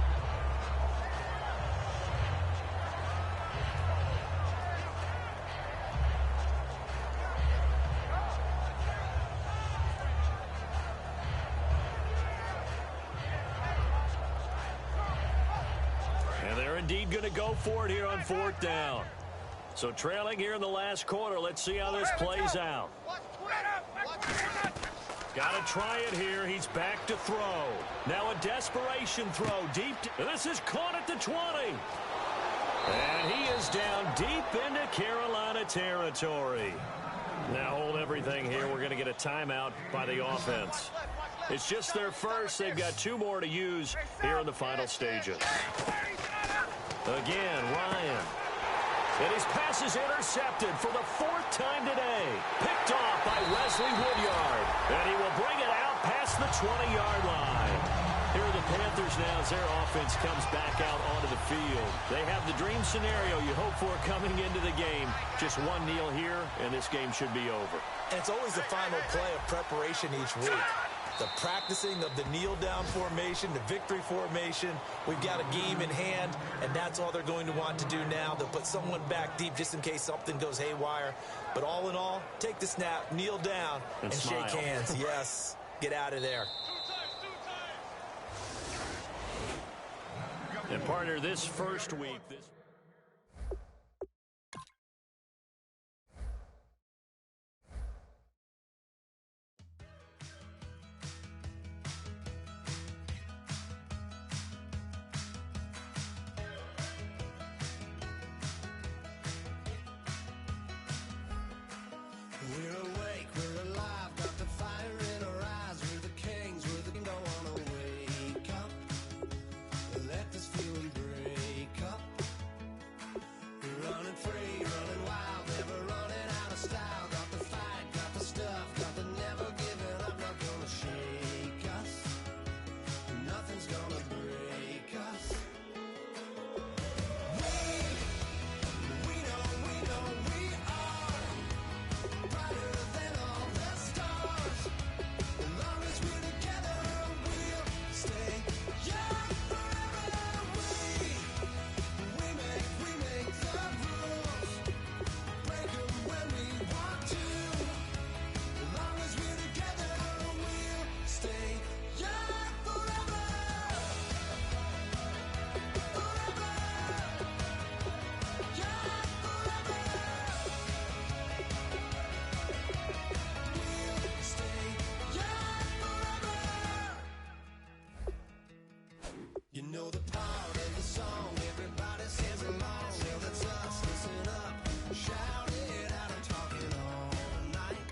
And they're indeed going to go for it here on 4th down. So trailing here in the last quarter. Let's see how this plays out. Got to try it here. He's back to throw. Now a desperation throw deep. This is caught at the 20. And he is down deep into Carolina territory. Now hold everything here. We're going to get a timeout by the offense. It's just their first. They've got 2 more to use here in the final stages. Again, Ryan. And his pass is intercepted for the 4th time today. Picked off by Wesley Woodyard. And he will bring it out past the 20-yard line. Here are the Panthers now as their offense comes back out onto the field. They have the dream scenario you hope for coming into the game. Just one kneel here, and this game should be over. And it's always the final play of preparation each week. The practicing of the kneel-down formation, the victory formation. We've got a game in hand, and that's all they're going to want to do now. They'll put someone back deep just in case something goes haywire. But all in all, take the snap, kneel down, and shake hands. Yes, get out of there. And partner, this first week, We're awake, we're alive, got the fire in our eyes. We're the kings, we're the don't wanna wake up. Let this feeling break up. We're running free, running wild, never running out of style. Got the fight, got the stuff, got the never giving up. Not gonna shake us, nothing's gonna break us. We know we are brighter than all the stars. As long as we're together, we'll stay young forever. We make the rules, break 'em when we want to. As long as we're together, we'll stay young forever. Forever. Young forever. We'll stay young forever. You know the part of the song, everybody sings along. Well, that's us, listen up, shout it out, I'm talking all night.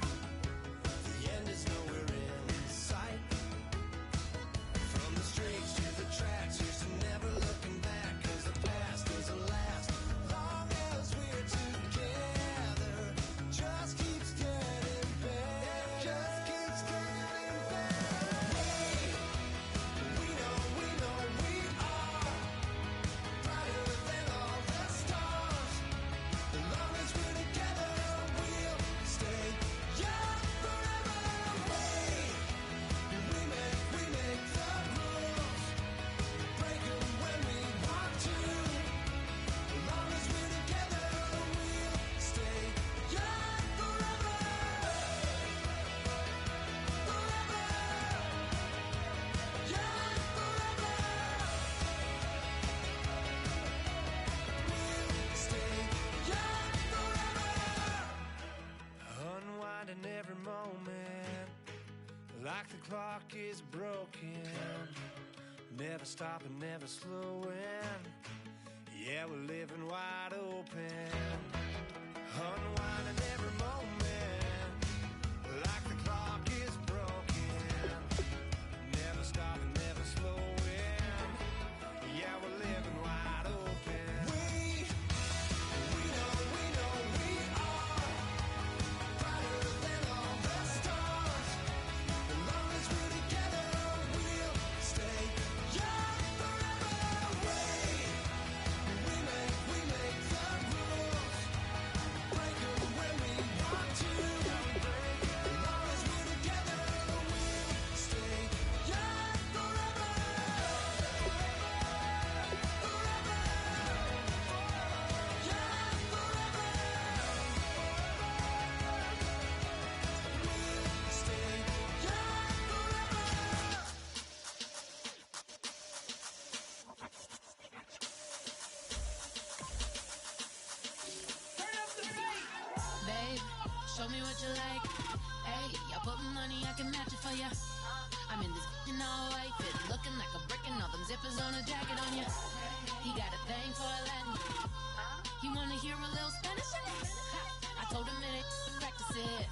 The end is nowhere in sight. clock is broken, never stopping, never slowing. Yeah, we're living wide open, unwinding every moment, like the clock is broken, never stopping, never slowing. Yeah, we're living wide open. We know we are brighter than all the stars. As long as we're together, we'll stay young forever. We make the rules, break them when we want to. As long as we're together, we'll stay young forever. Babe, show me what you like. Hey, I put money, I can match it for ya. I'm in this all white fit, looking like a brick and all them zippers on a jacket on ya. He got a thing for a Latin. He wanna hear a little Spanish in it. I told him it ain't practice it.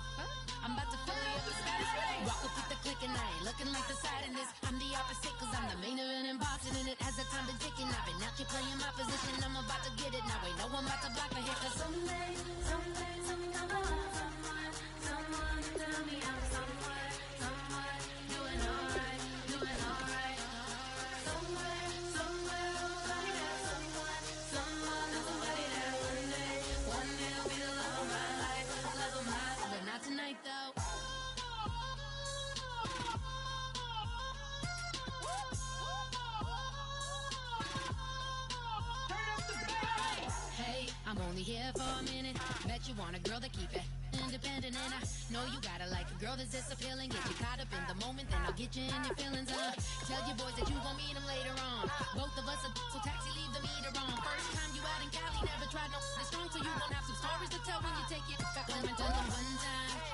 I'm about to fill you up with Spanish. Walk up with the click and I ain't looking like the side in this. I'm the opposite cause I'm the main event and boxing in it. As the time been ticking, I've been out here playing my position. I'm about to get it now. Ain't no one about to block the hit cause someday, something come along. Someone to tell me I'm someone doing alright. Somewhere, I'll find out someone that's somebody that one day will be the love of my life, but not tonight though. Hey, I'm only here for a minute. Bet you want a girl to keep it independent, and I know you gotta like a girl that's this appealing. Get you caught up in the moment, then I'll get you in your feelings. Tell your boys that you gon' meet them later on. Both of us are so taxi, leave the meter on. First time you out in Cali, never tried no strong, so you gon' have some stories to tell when you take it. Let me tell them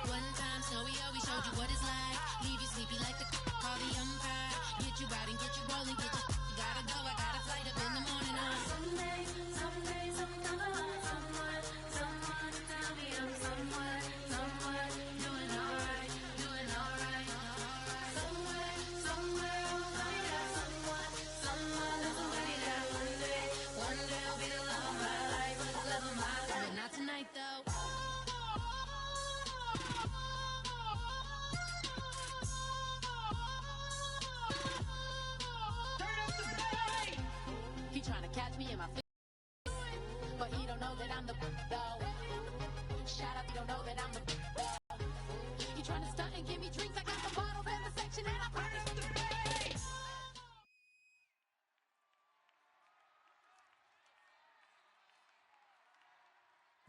one time, Snowy always showed you what it's like. Leave you sleepy like the call the umpire. Get you out and get you rolling, get you gotta go. I got a flight up in the morning. Someday, something come along. Someone to tell me I'm someone doing alright. Somewhere I'll find out someone that's somebody that one day will be the love of my life, but not tonight though. He tryna catch me in my feet, but he don't know that I'm the though. Shout out, he don't know that I'm the though. He tryna stunt and give me drinks. I got the bottles in the section and I promise to pay.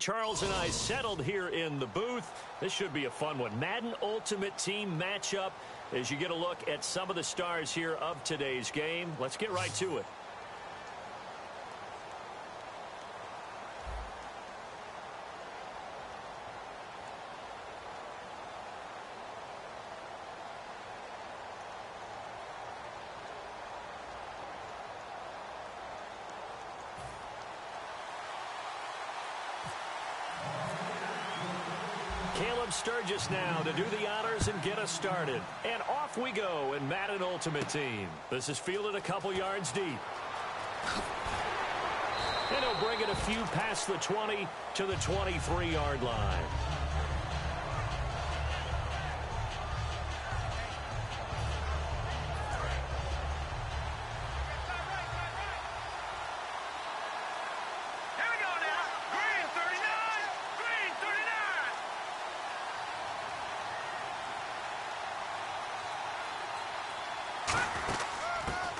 Charles and I settled here in the booth. This should be a fun one. Madden Ultimate Team matchup as you get a look at some of the stars here of today's game. Let's get right to it. Caleb Sturgis now to do the honors and get us started. And off we go in Madden Ultimate Team. This is fielded a couple yards deep. And he'll bring it a few past the 20 to the 23-yard line.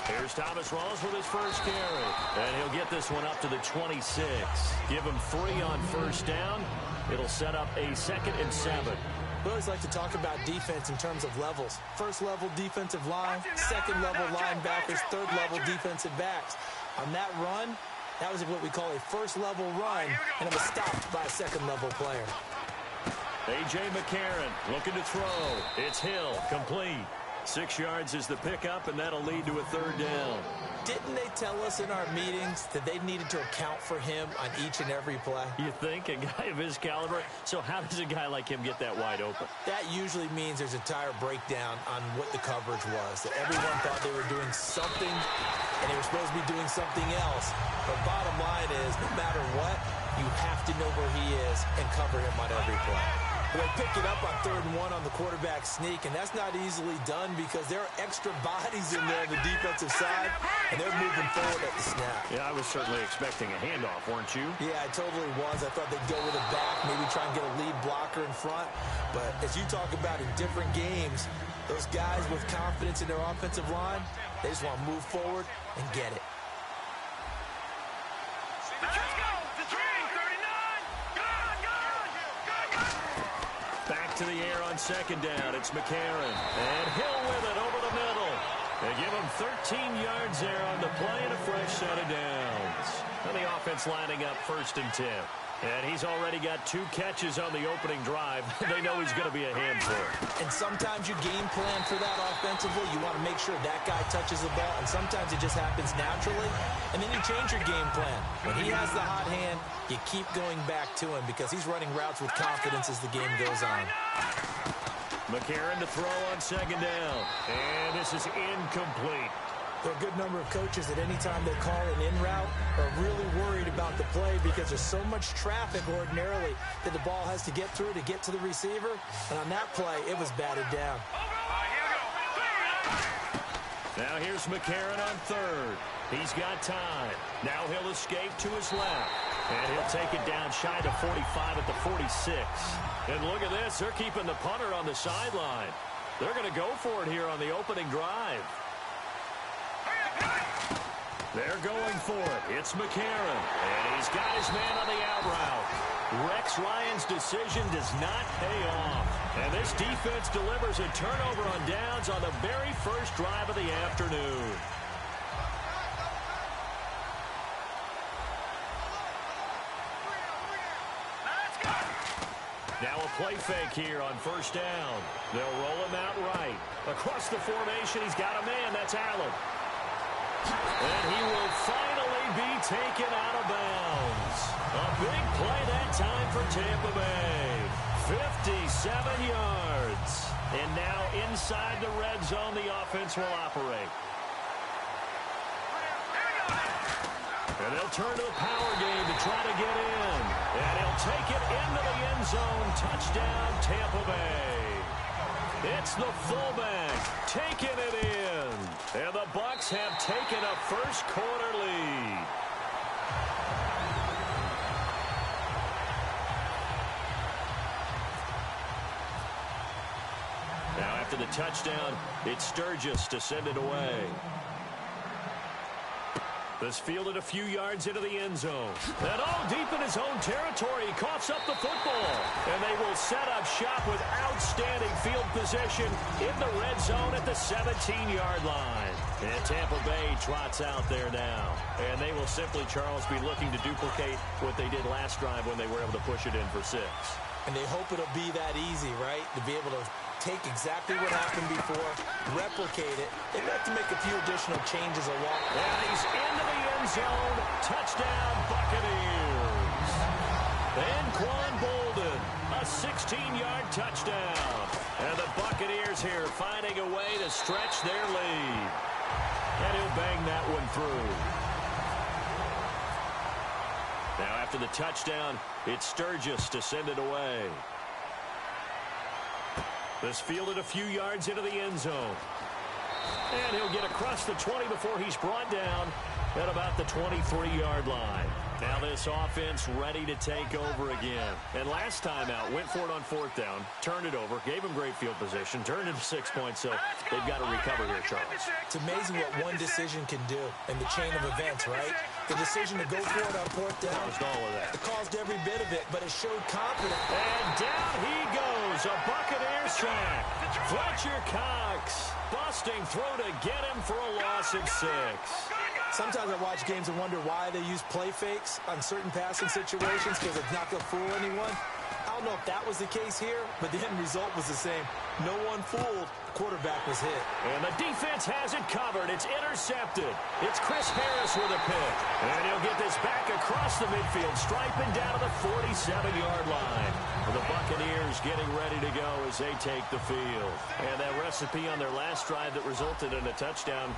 Here's Thomas Rawls with his first carry. And he'll get this one up to the 26. Give him 3 on first down. It'll set up a 2nd and 7. We always like to talk about defense in terms of levels. First level defensive line, second level linebackers, third level defensive backs. On that run, that was what we call a first level run, and it was stopped by a second level player. A.J. McCarron looking to throw. It's Hill, complete. 6 yards is the pickup, and that'll lead to a 3rd down. Didn't they tell us in our meetings that they needed to account for him on each and every play? You think? A guy of his caliber? So how does a guy like him get that wide open? That usually means there's a tire breakdown on what the coverage was. That everyone thought they were doing something, and they were supposed to be doing something else. But bottom line is, no matter what, you have to know where he is and cover him on every play. They pick it up on 3rd and 1 on the quarterback sneak, and that's not easily done because there are extra bodies in there on the defensive side, and they're moving forward at the snap. Yeah, I was certainly expecting a handoff, weren't you? Yeah, I totally was. I thought they'd go with it back, maybe try and get a lead blocker in front. But as you talk about in different games, those guys with confidence in their offensive line, they just want to move forward and get it. Back to the air on 2nd down. It's McCarron. And Hill with it over the middle. They give him 13 yards there on the play and a fresh set of downs. And the offense lining up 1st and 10. And he's already got 2 catches on the opening drive. They know he's going to be a handful. And sometimes you game plan for that offensively. You want to make sure that guy touches the ball. And sometimes it just happens naturally. And then you change your game plan. When he has the hot hand, you keep going back to him because he's running routes with confidence as the game goes on. McCarron to throw on 2nd down. And this is incomplete. There are a good number of coaches that anytime they call an in route are really worried about the play because there's so much traffic ordinarily that the ball has to get through to get to the receiver. And on that play, it was batted down. Now here's McCarron on 3rd. He's got time. Now he'll escape to his left. And he'll take it down shy to 45 at the 46. And look at this. They're keeping the punter on the sideline. They're going to go for it here on the opening drive. They're going for it. It's McCarron. And he's got his man on the out route. Rex Ryan's decision does not pay off. And this defense delivers a turnover on downs on the very first drive of the afternoon. Now a play fake here on 1st down. They'll roll him out right. Across the formation, he's got a man. That's Allen. And he will finally be taken out of bounds. A big play that time for Tampa Bay. 57 yards. And now inside the red zone, the offense will operate. And they'll turn to the power game to try to get in. And he'll take it into the end zone. Touchdown, Tampa Bay. It's the fullback taking it in. And the Bucs have taken a first-quarter lead. Now after the touchdown, it's Sturgis to send it away. This fielded a few yards into the end zone. And deep in his own territory, he coughs up the football. And they will set up shop with outstanding field position in the red zone at the 17-yard line. And Tampa Bay trots out there now. And they will simply, Charles, be looking to duplicate what they did last drive when they were able to push it in for 6. And they hope it'll be that easy, right? To be able to take exactly what happened before, replicate it. They have to make a few additional changes along. And he's into the end zone. Touchdown, Buccaneers. And Quan Bolden, a 16-yard touchdown. And the Buccaneers here finding a way to stretch their lead. And he'll bang that one through. Now after the touchdown, it's Sturgis to send it away. This fielded a few yards into the end zone. And he'll get across the 20 before he's brought down at about the 23-yard line. Now this offense ready to take over again. And last time out, went for it on 4th down, turned it over, gave him great field position, turned it to 6 points, so they've got to recover here, Charles. It's amazing what one decision can do in the chain of events, right? The decision to go for it on 4th down. Caused all of that. It caused every bit of it, but it showed confidence. And down he goes, a Buccaneers sack. Fletcher Cox busting through to get him for a loss of 6. Sometimes I watch games and wonder why they use play fakes on certain passing situations because it's not going to fool anyone. don't know if that was the case here, but the end result was the same. No one fooled. Quarterback was hit. And the defense has it covered. It's intercepted. It's Chris Harris with a pick. And he'll get this back across the midfield, striping down to the 47-yard line. And the Buccaneers getting ready to go as they take the field. And that recipe on their last drive that resulted in a touchdown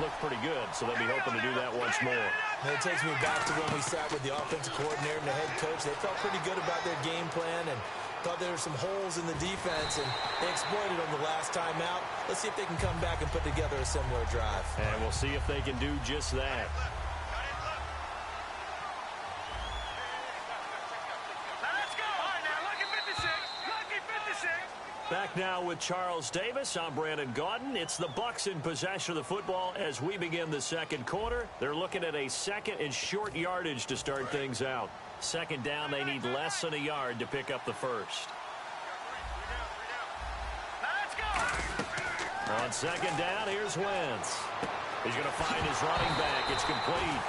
looked pretty good, so they'll be hoping to do that once more. And it takes me back to when we sat with the offensive coordinator and the head coach. They felt pretty good about their game plan and thought there were some holes in the defense, and they exploited them the last time out. Let's see if they can come back and put together a similar drive. And we'll see if they can do just that. Let's go! All right, now, lucky 56. Lucky 56. Back now with Charles Davis. I'm Brandon Gaudin. It's the Bucs in possession of the football as we begin the second quarter. They're looking at a second and short yardage to start things out. Second down, they need less than a yard to pick up the first. Let's go! On second down, here's Wentz. He's going to find his running back. It's complete.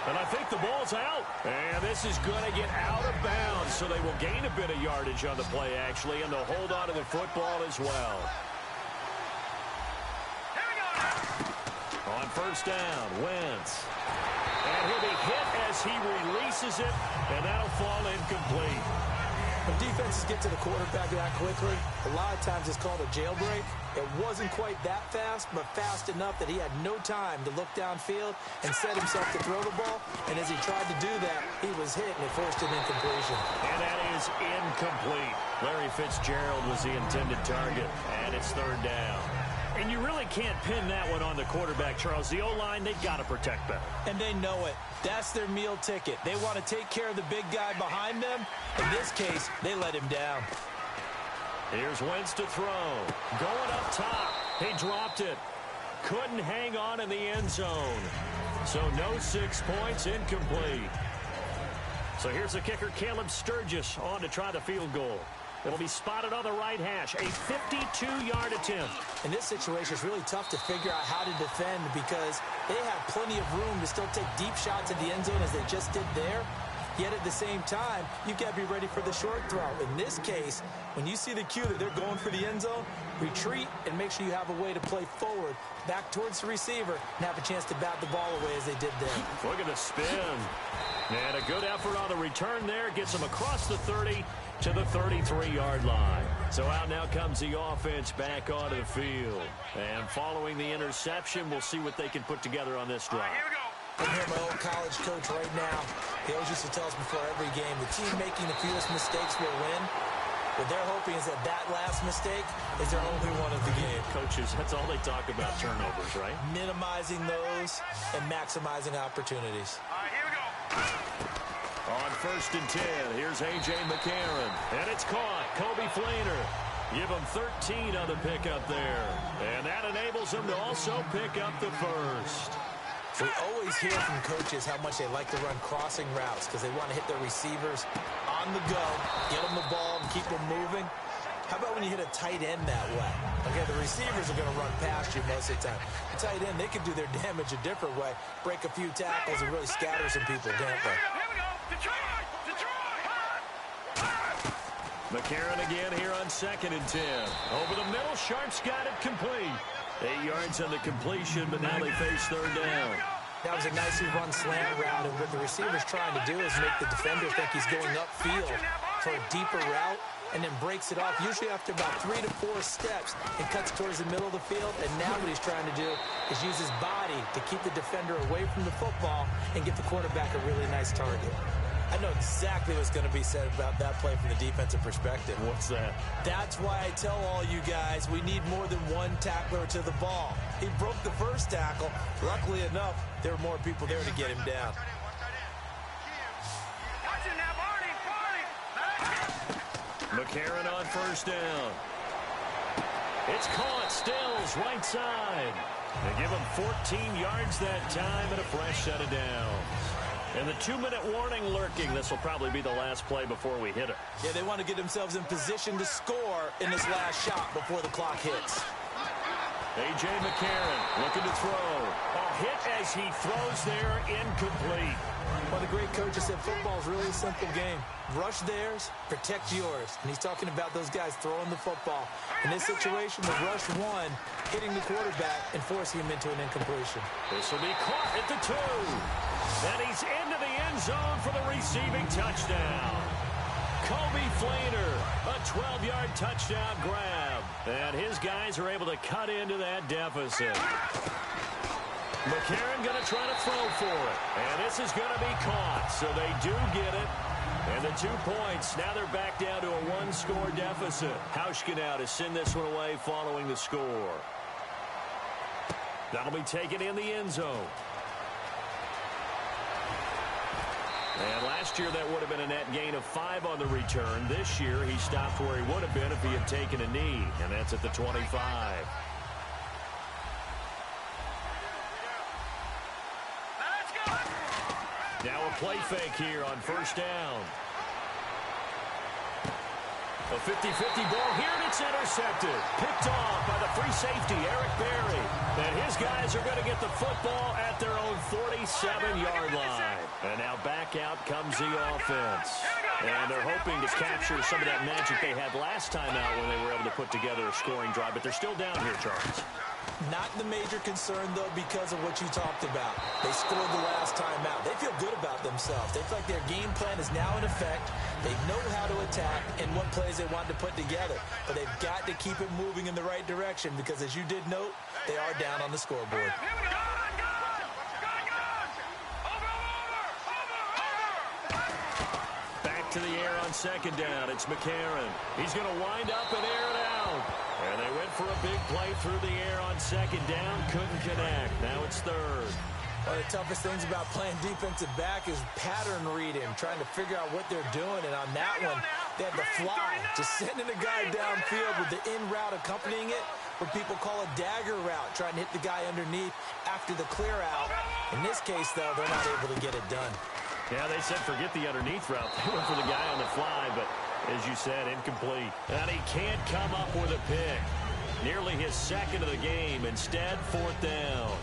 And I think the ball's out. And this is going to get out of bounds, so they will gain a bit of yardage on the play, actually, and they'll hold on to the football as well. Here we go! On first down, Wentz. And he'll be hit as he releases it, and that'll fall incomplete. When defenses get to the quarterback that quickly, a lot of times it's called a jailbreak. It wasn't quite that fast, but fast enough that he had no time to look downfield and set himself to throw the ball. And as he tried to do that, he was hit, and it forced an incompletion. And that is incomplete. Larry Fitzgerald was the intended target, and it's third down. And you really can't pin that one on the quarterback, Charles. The O-line, they've got to protect better. And they know it. That's their meal ticket. They want to take care of the big guy behind them. In this case, they let him down. Here's Wentz to throw. Going up top. He dropped it. Couldn't hang on in the end zone. So no 6 points, incomplete. So here's the kicker, Caleb Sturgis, on to try the field goal. It'll be spotted on the right hash. A 52-yard attempt. In this situation, it's really tough to figure out how to defend because they have plenty of room to still take deep shots at the end zone as they just did there. Yet at the same time, you've got to be ready for the short throw. In this case, when you see the cue that they're going for the end zone, retreat and make sure you have a way to play forward, back towards the receiver, and have a chance to bat the ball away as they did there. Look at the spin. And a good effort on the return there. Gets them across the 30 to the 33-yard line. So out now comes the offense back onto the field. And following the interception, we'll see what they can put together on this drive. Here we go. I'm here, my old college coach right now. He always used to tell us before every game, the team making the fewest mistakes will win. What they're hoping is that that last mistake is their only one of the game. Coaches, that's all they talk about, turnovers, right? Minimizing those and maximizing opportunities. All right, here we go. On first and 10, here's A.J. McCarron. And it's caught. Kobe Flainer. Give him 13 on the pickup there. And that enables him to also pick up the first. We always hear from coaches how much they like to run crossing routes because they want to hit their receivers on the go, get them the ball, and keep them moving. How about when you hit a tight end that way? Okay, the receivers are going to run past you most of the time. The tight end, they can do their damage a different way, break a few tackles, and really scatter some people, can't they? Here we go. Detroit! Detroit! McCarron again here on second and 10. Over the middle, Sharp's got it complete. 8 yards on the completion, but now they face third down. That was a nicely run slant route, and what the receiver's trying to do is make the defender think he's going upfield for a deeper route, and then breaks it off, usually after about 3 to 4 steps, and cuts towards the middle of the field. And now what he's trying to do is use his body to keep the defender away from the football and give the quarterback a really nice target. I know exactly what's going to be said about that play from the defensive perspective. What's that? That's why I tell all you guys we need more than one tackler to the ball. He broke the first tackle. Luckily enough, there were more people there to get him down. Watch it now, Barney! McCarron on first down. It's caught. Stills, right side. They give him 14 yards that time and a fresh set of downs. And the 2-minute warning lurking. This will probably be the last play before we hit it. Yeah, they want to get themselves in position to score in this last shot before the clock hits. A.J. McCarron looking to throw. hit as he throws there, incomplete. Well, the great coach has said football is really a simple game. Rush theirs, protect yours. And he's talking about those guys throwing the football. In this situation, the rush one, hitting the quarterback and forcing him into an incompletion. This will be caught at the 2. And he's into the end zone for the receiving touchdown. Kobe Flainer, a 12-yard touchdown grab. And his guys are able to cut into that deficit. McCarron going to try to throw for it. And this is going to be caught. So they do get it. And the 2 points. Now they're back down to a 1-score deficit. Hauschka now to send this one away following the score. That'll be taken in the end zone. And last year that would have been a net gain of 5 on the return. This year he stopped where he would have been if he had taken a knee. And that's at the 25. Now a play fake here on first down. A 50-50 ball here, and it's intercepted. Picked off by the free safety, Eric Berry. And his guys are going to get the football at their own 47-yard line. And now back out comes the offense. And they're hoping to capture some of that magic they had last time out when they were able to put together a scoring drive. But they're still down here, Charles. Not the major concern, though, because of what you talked about. They scored the last time out. They feel good about themselves. They feel like their game plan is now in effect. They know how to attack and what plays they want to put together. But they've got to keep it moving in the right direction because, as you did note, they are down on the scoreboard. Back to the air on second down. It's McCarron. He's going to wind up and air it out. And they went for a big play through the air on second down. Couldn't connect. Now it's third. One of the toughest things about playing defensive back is pattern reading, trying to figure out what they're doing. And on that one, they had the fly, just sending a guy downfield with the in route accompanying it, what people call a dagger route, trying to hit the guy underneath after the clear out. In this case, though, they're not able to get it done. Yeah, they said forget the underneath route. They went for the guy on the fly, but as you said, incomplete. And he can't come up with a pick. Nearly his second of the game. Instead, fourth down.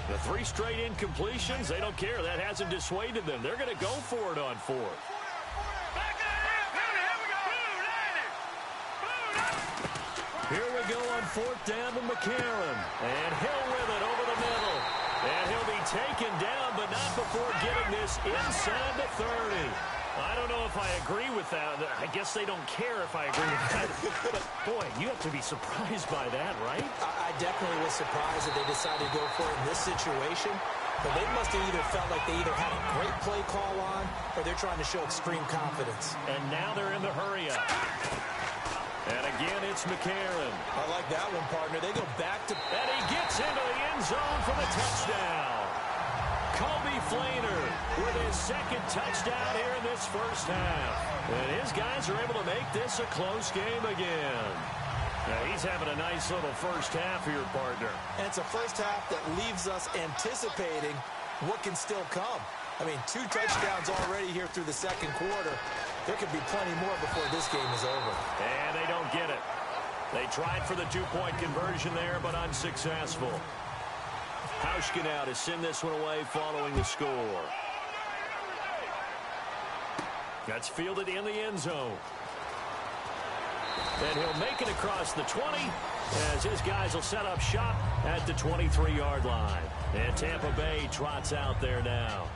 The 3 straight incompletions, they don't care. That hasn't dissuaded them. They're going to go for it on fourth. Here we go on fourth down to McCarron. And he'll rip it over the middle. And he'll be taken down, but not before getting this inside the 30. I don't know if I agree with that. I guess they don't care if I agree with that. But, boy, you have to be surprised by that, right? I definitely was surprised that they decided to go for it in this situation. But they must have either felt like they either had a great play call on or they're trying to show extreme confidence. And now they're in the hurry-up. And again, it's McCarron. I like that one, partner. They go back to... And he gets into the end zone for the touchdown. Kobe Flainer with his second touchdown here in this first half. And his guys are able to make this a close game again. Now, he's having a nice little first half here, partner. And it's a first half that leaves us anticipating what can still come. I mean, 2 touchdowns already here through the second quarter. There could be plenty more before this game is over. And they don't get it. They tried for the 2-point conversion there, but unsuccessful. Hauschka now to send this one away following the score. That's fielded in the end zone. And he'll make it across the 20 as his guys will set up shop at the 23-yard line. And Tampa Bay trots out there now.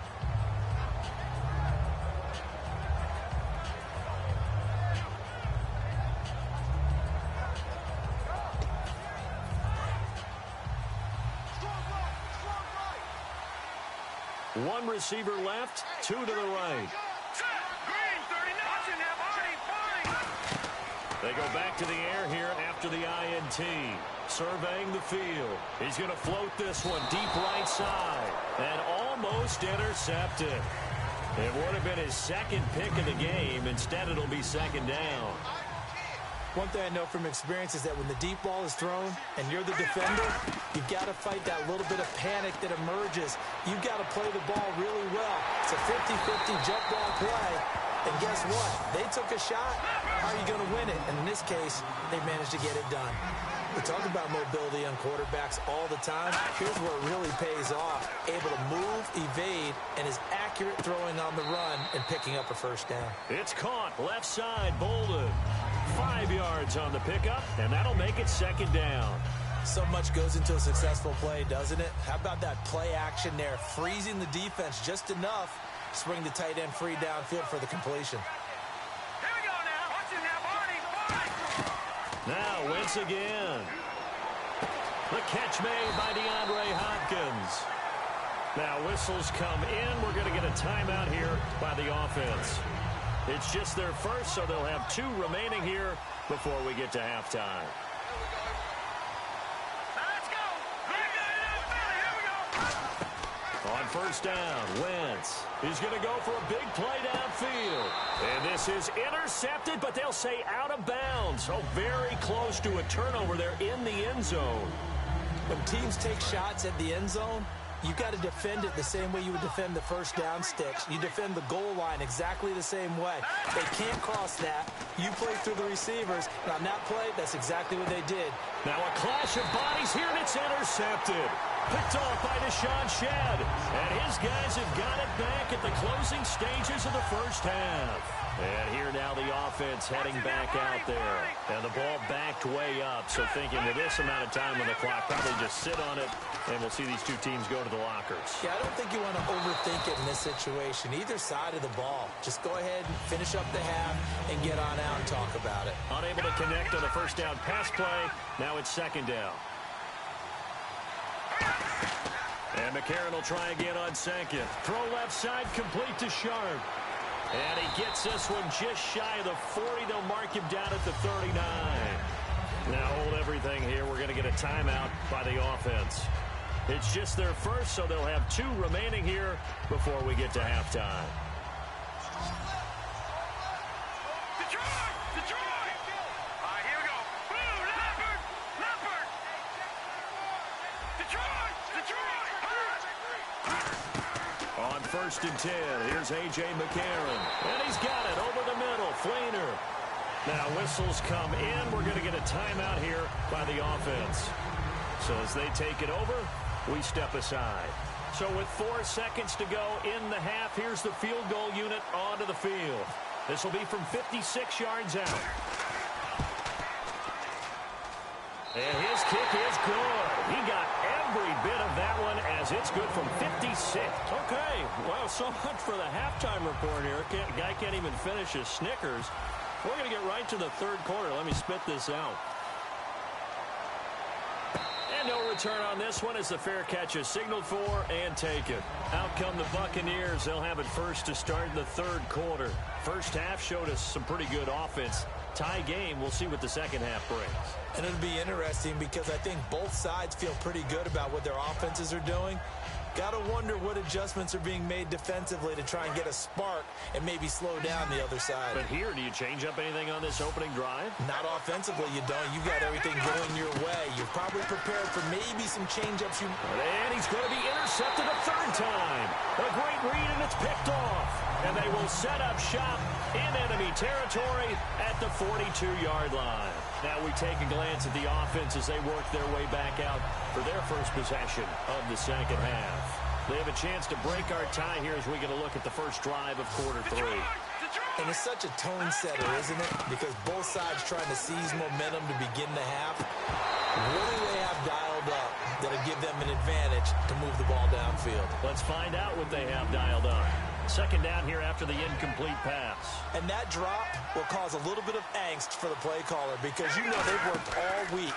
One receiver left, 2 to the right. They go back to the air here after the INT. Surveying the field. He's going to float this one deep right side. And almost intercepted. It would have been his second pick of the game. Instead, it'll be second down. One thing I know from experience is that when the deep ball is thrown and you're the defender, you've got to fight that little bit of panic that emerges. You've got to play the ball really well. It's a 50-50 jump ball play. And guess what? They took a shot. How are you going to win it? And in this case, they managed to get it done. We talk about mobility on quarterbacks all the time. Here's where it really pays off. Able to move, evade, and is accurate throwing on the run and picking up a first down. It's caught left side, Bolden. 5 yards on the pickup, and that'll make it second down. So much goes into a successful play, doesn't it? How about that play action there? Freezing the defense just enough to swing the tight end free downfield for the completion. Here we go now. Watch it now, Barney. Now Wentz again. The catch made by DeAndre Hopkins. Now whistles come in. We're going to get a timeout here by the offense. It's just their first, so they'll have 2 remaining here before we get to halftime. On first down, Wentz. He's going to go for a big play downfield. And this is intercepted, but they'll say out of bounds. So very close to a turnover there in the end zone. When teams take shots at the end zone, you got to defend it the same way you would defend the first down sticks. You defend the goal line exactly the same way. They can't cross that. You play through the receivers. And on that play, that's exactly what they did. Now a clash of bodies here, and it's intercepted. Picked off by Deshaun Shedd. And his guys have got it back at the closing stages of the first half. And here now the offense heading back out there. And the ball backed way up. So thinking with this amount of time on the clock, probably just sit on it, and we'll see these 2 teams go to the lockers. Yeah, I don't think you want to overthink it in this situation. Either side of the ball. Just go ahead and finish up the half and get on out and talk about it. Unable to connect on the first down pass play. Now it's second down. And McCarron will try again on second. Throw left side, complete to Sharp. And he gets this one just shy of the 40. They'll mark him down at the 39. Now hold everything here. We're going to get a timeout by the offense. It's just their first, so they'll have 2 remaining here before we get to halftime. Detroit! All right, here we go. Boom, Leopard! Detroit! On first and 10, here's A.J. McCarron. And he's got it over the middle. Flainer. Now whistles come in. We're going to get a timeout here by the offense. So as they take it over, we step aside. So with 4 seconds to go in the half, here's the field goal unit onto the field. This will be from 56 yards out. And his kick is good. He got every bit of that one as it's good from 56. Okay, well, so much for the halftime report here. Guy can't even finish his Snickers. We're going to get right to the third quarter. Let me spit this out. And no return on this one as the fair catch is signaled for and taken. Out come the Buccaneers. They'll have it first to start in the third quarter. First half showed us some pretty good offense. Tie game. We'll see what the second half brings. And it'll be interesting because I think both sides feel pretty good about what their offenses are doing. Got to wonder what adjustments are being made defensively to try and get a spark and maybe slow down the other side. But here, do you change up anything on this opening drive? Not offensively, you don't. You've got everything going your way. You're probably prepared for maybe some change-ups. And he's going to be intercepted a 3rd time. A great read, and it's picked off. And they will set up shop in enemy territory at the 42-yard line. Now we take a glance at the offense as they work their way back out for their first possession of the second half. They have a chance to break our tie here as we get a look at the first drive of quarter 3. And it's such a tone setter, isn't it? Because both sides trying to seize momentum to begin the half. What do they have dialed up that'll give them an advantage to move the ball downfield? Let's find out what they have dialed up. Second down here after the incomplete pass. And that drop will cause a little bit of angst for the play caller because you know they've worked all week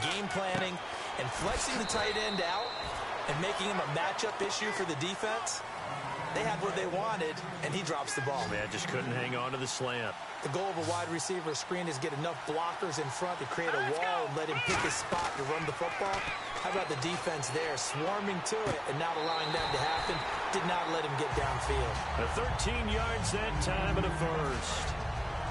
game planning and flexing the tight end out and making him a matchup issue for the defense. They had what they wanted, and he drops the ball. Man, just couldn't hang on to the slant. The goal of a wide receiver screen is get enough blockers in front to create a wall and let him pick his spot to run the football. How about the defense there, swarming to it and not allowing that to happen? Did not let him get downfield. 13 yards that time in the first.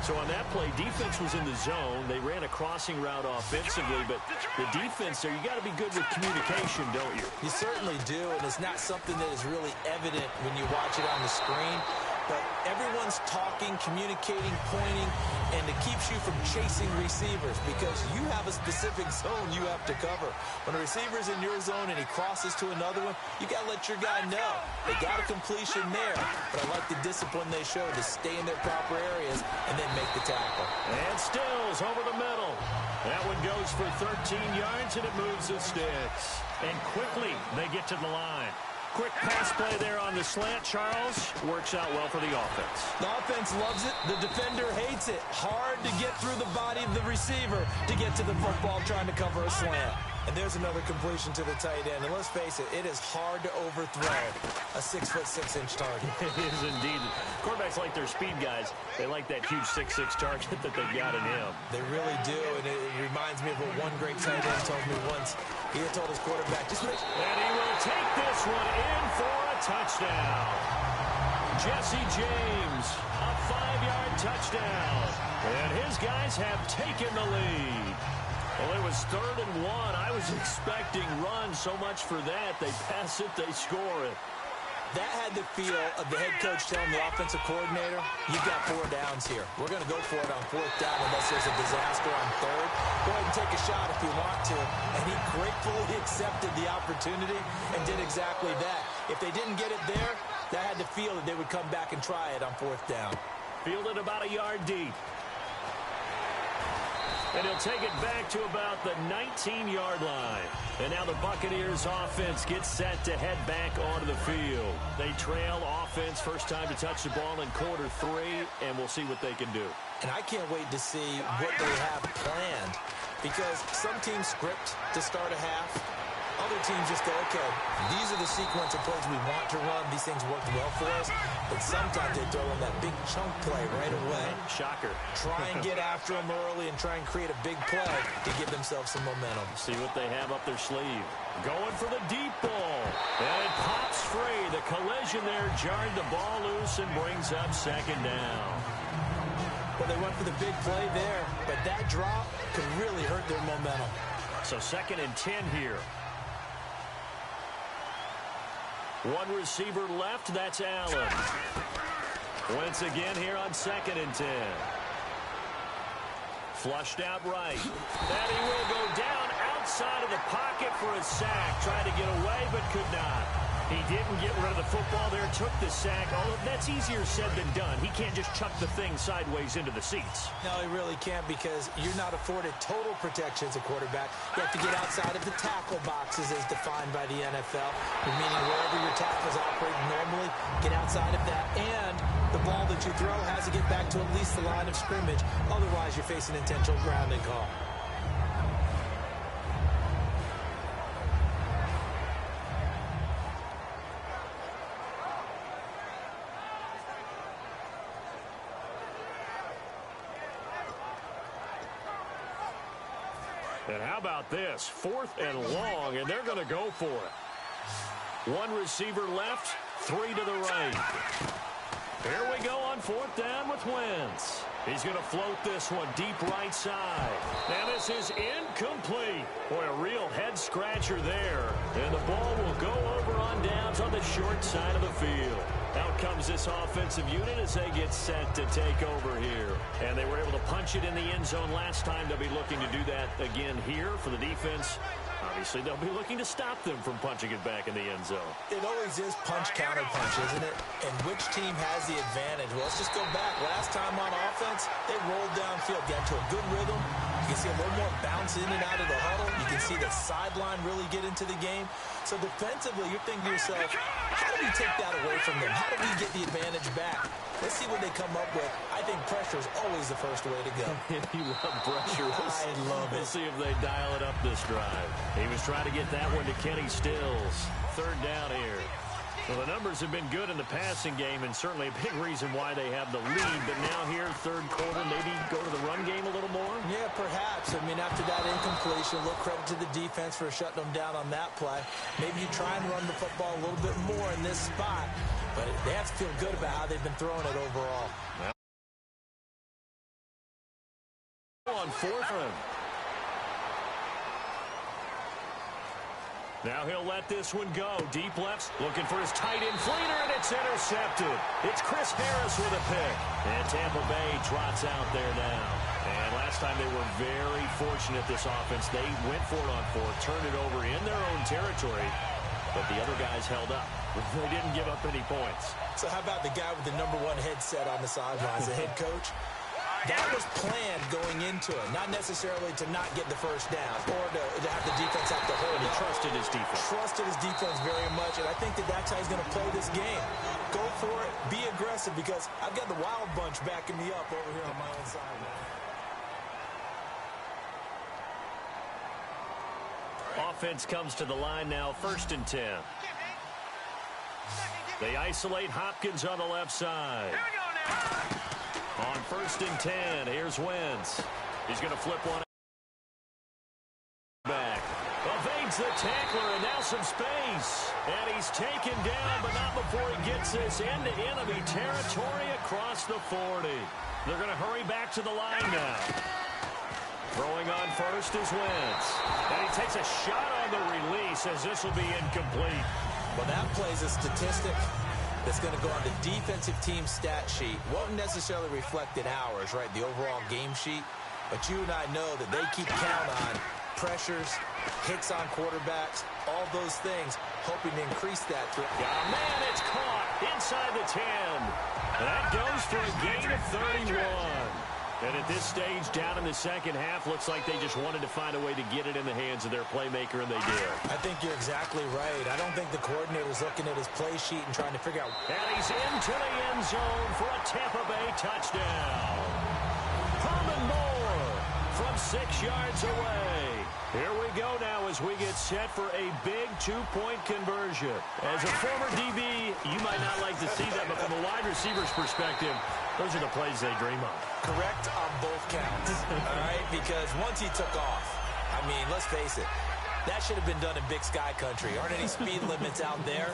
So on that play, defense was in the zone. They ran a crossing route offensively, but the defense there, you got to be good with communication, don't you? You certainly do, and it's not something that is really evident when you watch it on the screen. but everyone's talking, communicating, pointing, and it keeps you from chasing receivers because you have a specific zone you have to cover. When a receiver's in your zone and he crosses to another one, you got to let your guy know. They got a completion there, but I like the discipline they show to stay in their proper areas and then make the tackle. And Stills over the middle. That one goes for 13 yards, and it moves the sticks. And quickly, they get to the line. Quick pass play there on the slant, Charles. Works out well for the offense. The offense loves it. The defender hates it. Hard to get through the body of the receiver to get to the football trying to cover a slant. And there's another completion to the tight end. And let's face it, it is hard to overthrow a 6'6" target. It is indeed. Quarterbacks like their speed guys. They like that huge 6'6" target that they've got in him. They really do, and it reminds me of what one great tight end told me once. He had told his quarterback, just make... And he will take this one in for a touchdown. Jesse James, a 5-yard touchdown. And his guys have taken the lead. Well, it was 3rd and 1. I was expecting run so much for that. They pass it, they score it. That had the feel of the head coach telling the offensive coordinator, you've got 4 downs here. We're going to go for it on 4th down unless there's a disaster on 3rd. Go ahead and take a shot if you want to. And he gratefully accepted the opportunity and did exactly that. If they didn't get it there, that had the feel that they would come back and try it on 4th down. Fielded about a yard deep. And he'll take it back to about the 19-yard line. And now the Buccaneers offense gets set to head back onto the field. They trail offense, first time to touch the ball in quarter 3, and we'll see what they can do. And I can't wait to see what they have planned because some teams script to start a half. Other teams just go, okay, these are the sequence of plays we want to run. These things worked well for us. But sometimes they throw in that big chunk play right away. Shocker. Try and get after them early and try and create a big play to give themselves some momentum. See what they have up their sleeve. Going for the deep ball. And it pops free. The collision there jarred the ball loose and brings up 2nd down. Well, they went for the big play there, but that drop could really hurt their momentum. So 2nd and 10 here. One receiver left, that's Allen. Once again here on 2nd and 10. Flushed out right. And he will go down outside of the pocket for a sack. Tried to get away, but could not. He didn't get rid of the football there, took the sack. Although that's easier said than done. He can't just chuck the thing sideways into the seats. No, he really can't because you're not afforded total protection as a quarterback. You have to get outside of the tackle boxes as defined by the NFL, meaning wherever your tackles operate normally, get outside of that. And the ball that you throw has to get back to at least the line of scrimmage. Otherwise, you're facing intentional grounding call. And how about this? 4th and long, and they're going to go for it. One receiver left, 3 to the right. Here we go on 4th down with Wentz. He's going to float this one deep right side. Now this is incomplete. Boy, a real head-scratcher there. And the ball will go over on downs on the short side of the field. Out comes this offensive unit as they get set to take over here. And they were able to punch it in the end zone last time. They'll be looking to do that again here for the defense. Obviously, they'll be looking to stop them from punching it back in the end zone. It always is punch-counter-punch, isn't it? And which team has the advantage? Well, let's just go back. Last time on offense, they rolled downfield, got into a good rhythm. You can see a little more bounce in and out of the huddle. You can see the sideline really get into the game. So defensively, you're thinking to yourself, how do we take that away from them? How do we get the advantage back? Let's see what they come up with. I think pressure is always the first way to go. You love pressure. I love it. We'll see if they dial it up this drive. He was trying to get that one to Kenny Stills. 3rd down here. Well, the numbers have been good in the passing game, and certainly a big reason why they have the lead. But now here, 3rd quarter, maybe go to the run game a little more? Yeah, perhaps. I mean, after that incompletion, a little credit to the defense for shutting them down on that play. Maybe you try and run the football a little bit more in this spot. But they have to feel good about how they've been throwing it overall. On 4th. Now he'll let this one go. Deep left, looking for his tight end Fleener, and it's intercepted. It's Chris Harris with a pick. And Tampa Bay trots out there now. And last time they were very fortunate, this offense. They went for it on fourth, turned it over in their own territory, but the other guys held up. They didn't give up any points. So how about the guy with the #1 headset on the sidelines, the head coach? That was planned going into it, not necessarily to not get the first down or to have the defense have to hold. He trusted his defense. Trusted his defense very much, and I think that's how he's going to play this game. Go for it, be aggressive, because I've got the wild bunch backing me up over here on my own side. Offense comes to the line now, 1st and 10. They isolate Hopkins on the left side. Here we go now. On 1st and 10, here's Wentz. He's going to flip one back. Evades the tackler, and now some space. And he's taken down, but not before he gets this into enemy territory across the 40. They're going to hurry back to the line now. Throwing on first is Wentz. And he takes a shot on the release, as this will be incomplete. Well, that plays a statistic that's going to go on the defensive team stat sheet. Won't necessarily reflect in ours, right, the overall game sheet. But you and I know that they keep count on pressures, hits on quarterbacks, all those things, hoping to increase that. Oh, man, it's caught inside the 10. And that goes for a gain of 31. And at this stage, down in the second half, looks like they just wanted to find a way to get it in the hands of their playmaker, and they did. I think you're exactly right. I don't think the coordinator's looking at his play sheet and trying to figure out. And he's into the end zone for a Tampa Bay touchdown. Herman Moore from 6 yards away. Here we go now as we get set for a big 2-point conversion. As a former DB, you might not like to see that, but from a wide receiver's perspective, those are the plays they dream of. Correct on both counts, all right? Because once he took off, I mean, let's face it, that should have been done in Big Sky Country. Aren't any speed limits out there?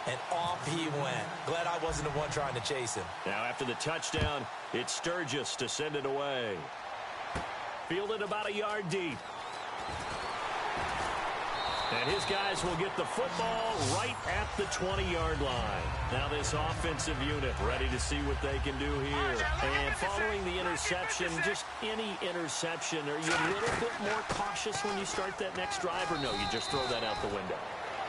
And off he went. Glad I wasn't the one trying to chase him. Now after the touchdown, it's Sturgis to send it away. Fielded about a yard deep. And his guys will get the football right at the 20-yard line. Now this offensive unit ready to see what they can do here. And following the interception, just any interception, are you a little bit more cautious when you start that next drive, or no, you just throw that out the window?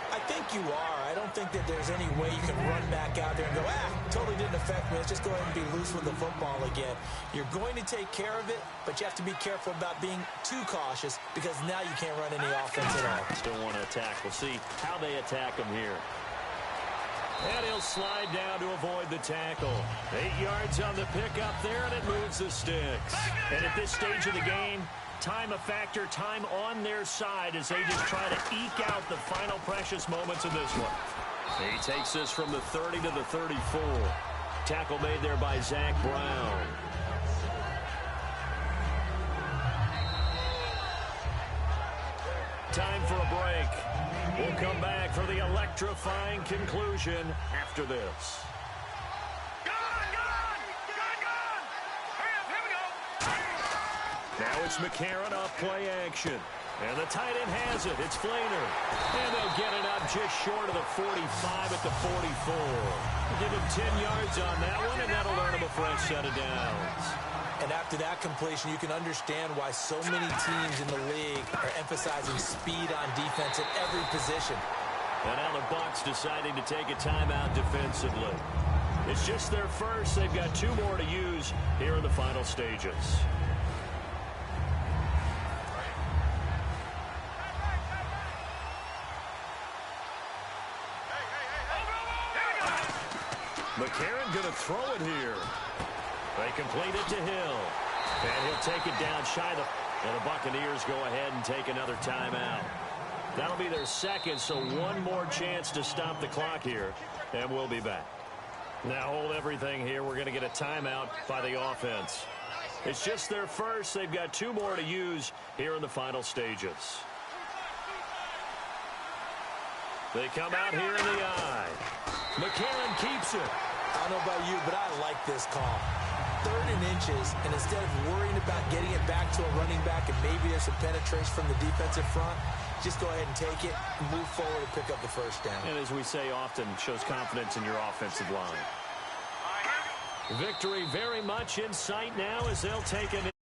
I think you are. I don't think that there's any way you can run back out there and go, totally didn't affect me. Let's just go ahead and be loose with the football again. You're going to take care of it, but you have to be careful about being too cautious, because now you can't run any offense at all. Still want to attack. We'll see how they attack him here. And he'll slide down to avoid the tackle. 8 yards on the pickup there, and it moves the sticks. And at this stage of the game, time a factor, time on their side as they just try to eke out the final precious moments in this one. He takes this from the 30 to the 34. Tackle made there by Zach Brown. Time for a break. We'll come back for the electrifying conclusion after this. Now it's McCarron off play action. And the tight end has it. It's Fleener. And they'll get it up just short of the 45 at the 44. Give him 10 yards on that one, and that'll earn him a fresh set of downs. And after that completion, you can understand why so many teams in the league are emphasizing speed on defense at every position. And now the Bucs deciding to take a timeout defensively. It's just their first. They've got 2 more to use here in the final stages. McCarron going to throw it here. They complete it to Hill. And he'll take it down shy of the... And the Buccaneers go ahead and take another timeout. That'll be their second, so one more chance to stop the clock here. And we'll be back. Now hold everything here. We're going to get a timeout by the offense. It's just their first. They've got 2 more to use here in the final stages. They come out here in the eye. McCarron keeps it. I don't know about you, but I like this call. 3rd and inches, and instead of worrying about getting it back to a running back and maybe there's some penetration from the defensive front, just go ahead and take it, move forward, and pick up the first down. And as we say often, shows confidence in your offensive line. Victory very much in sight now as they'll take it.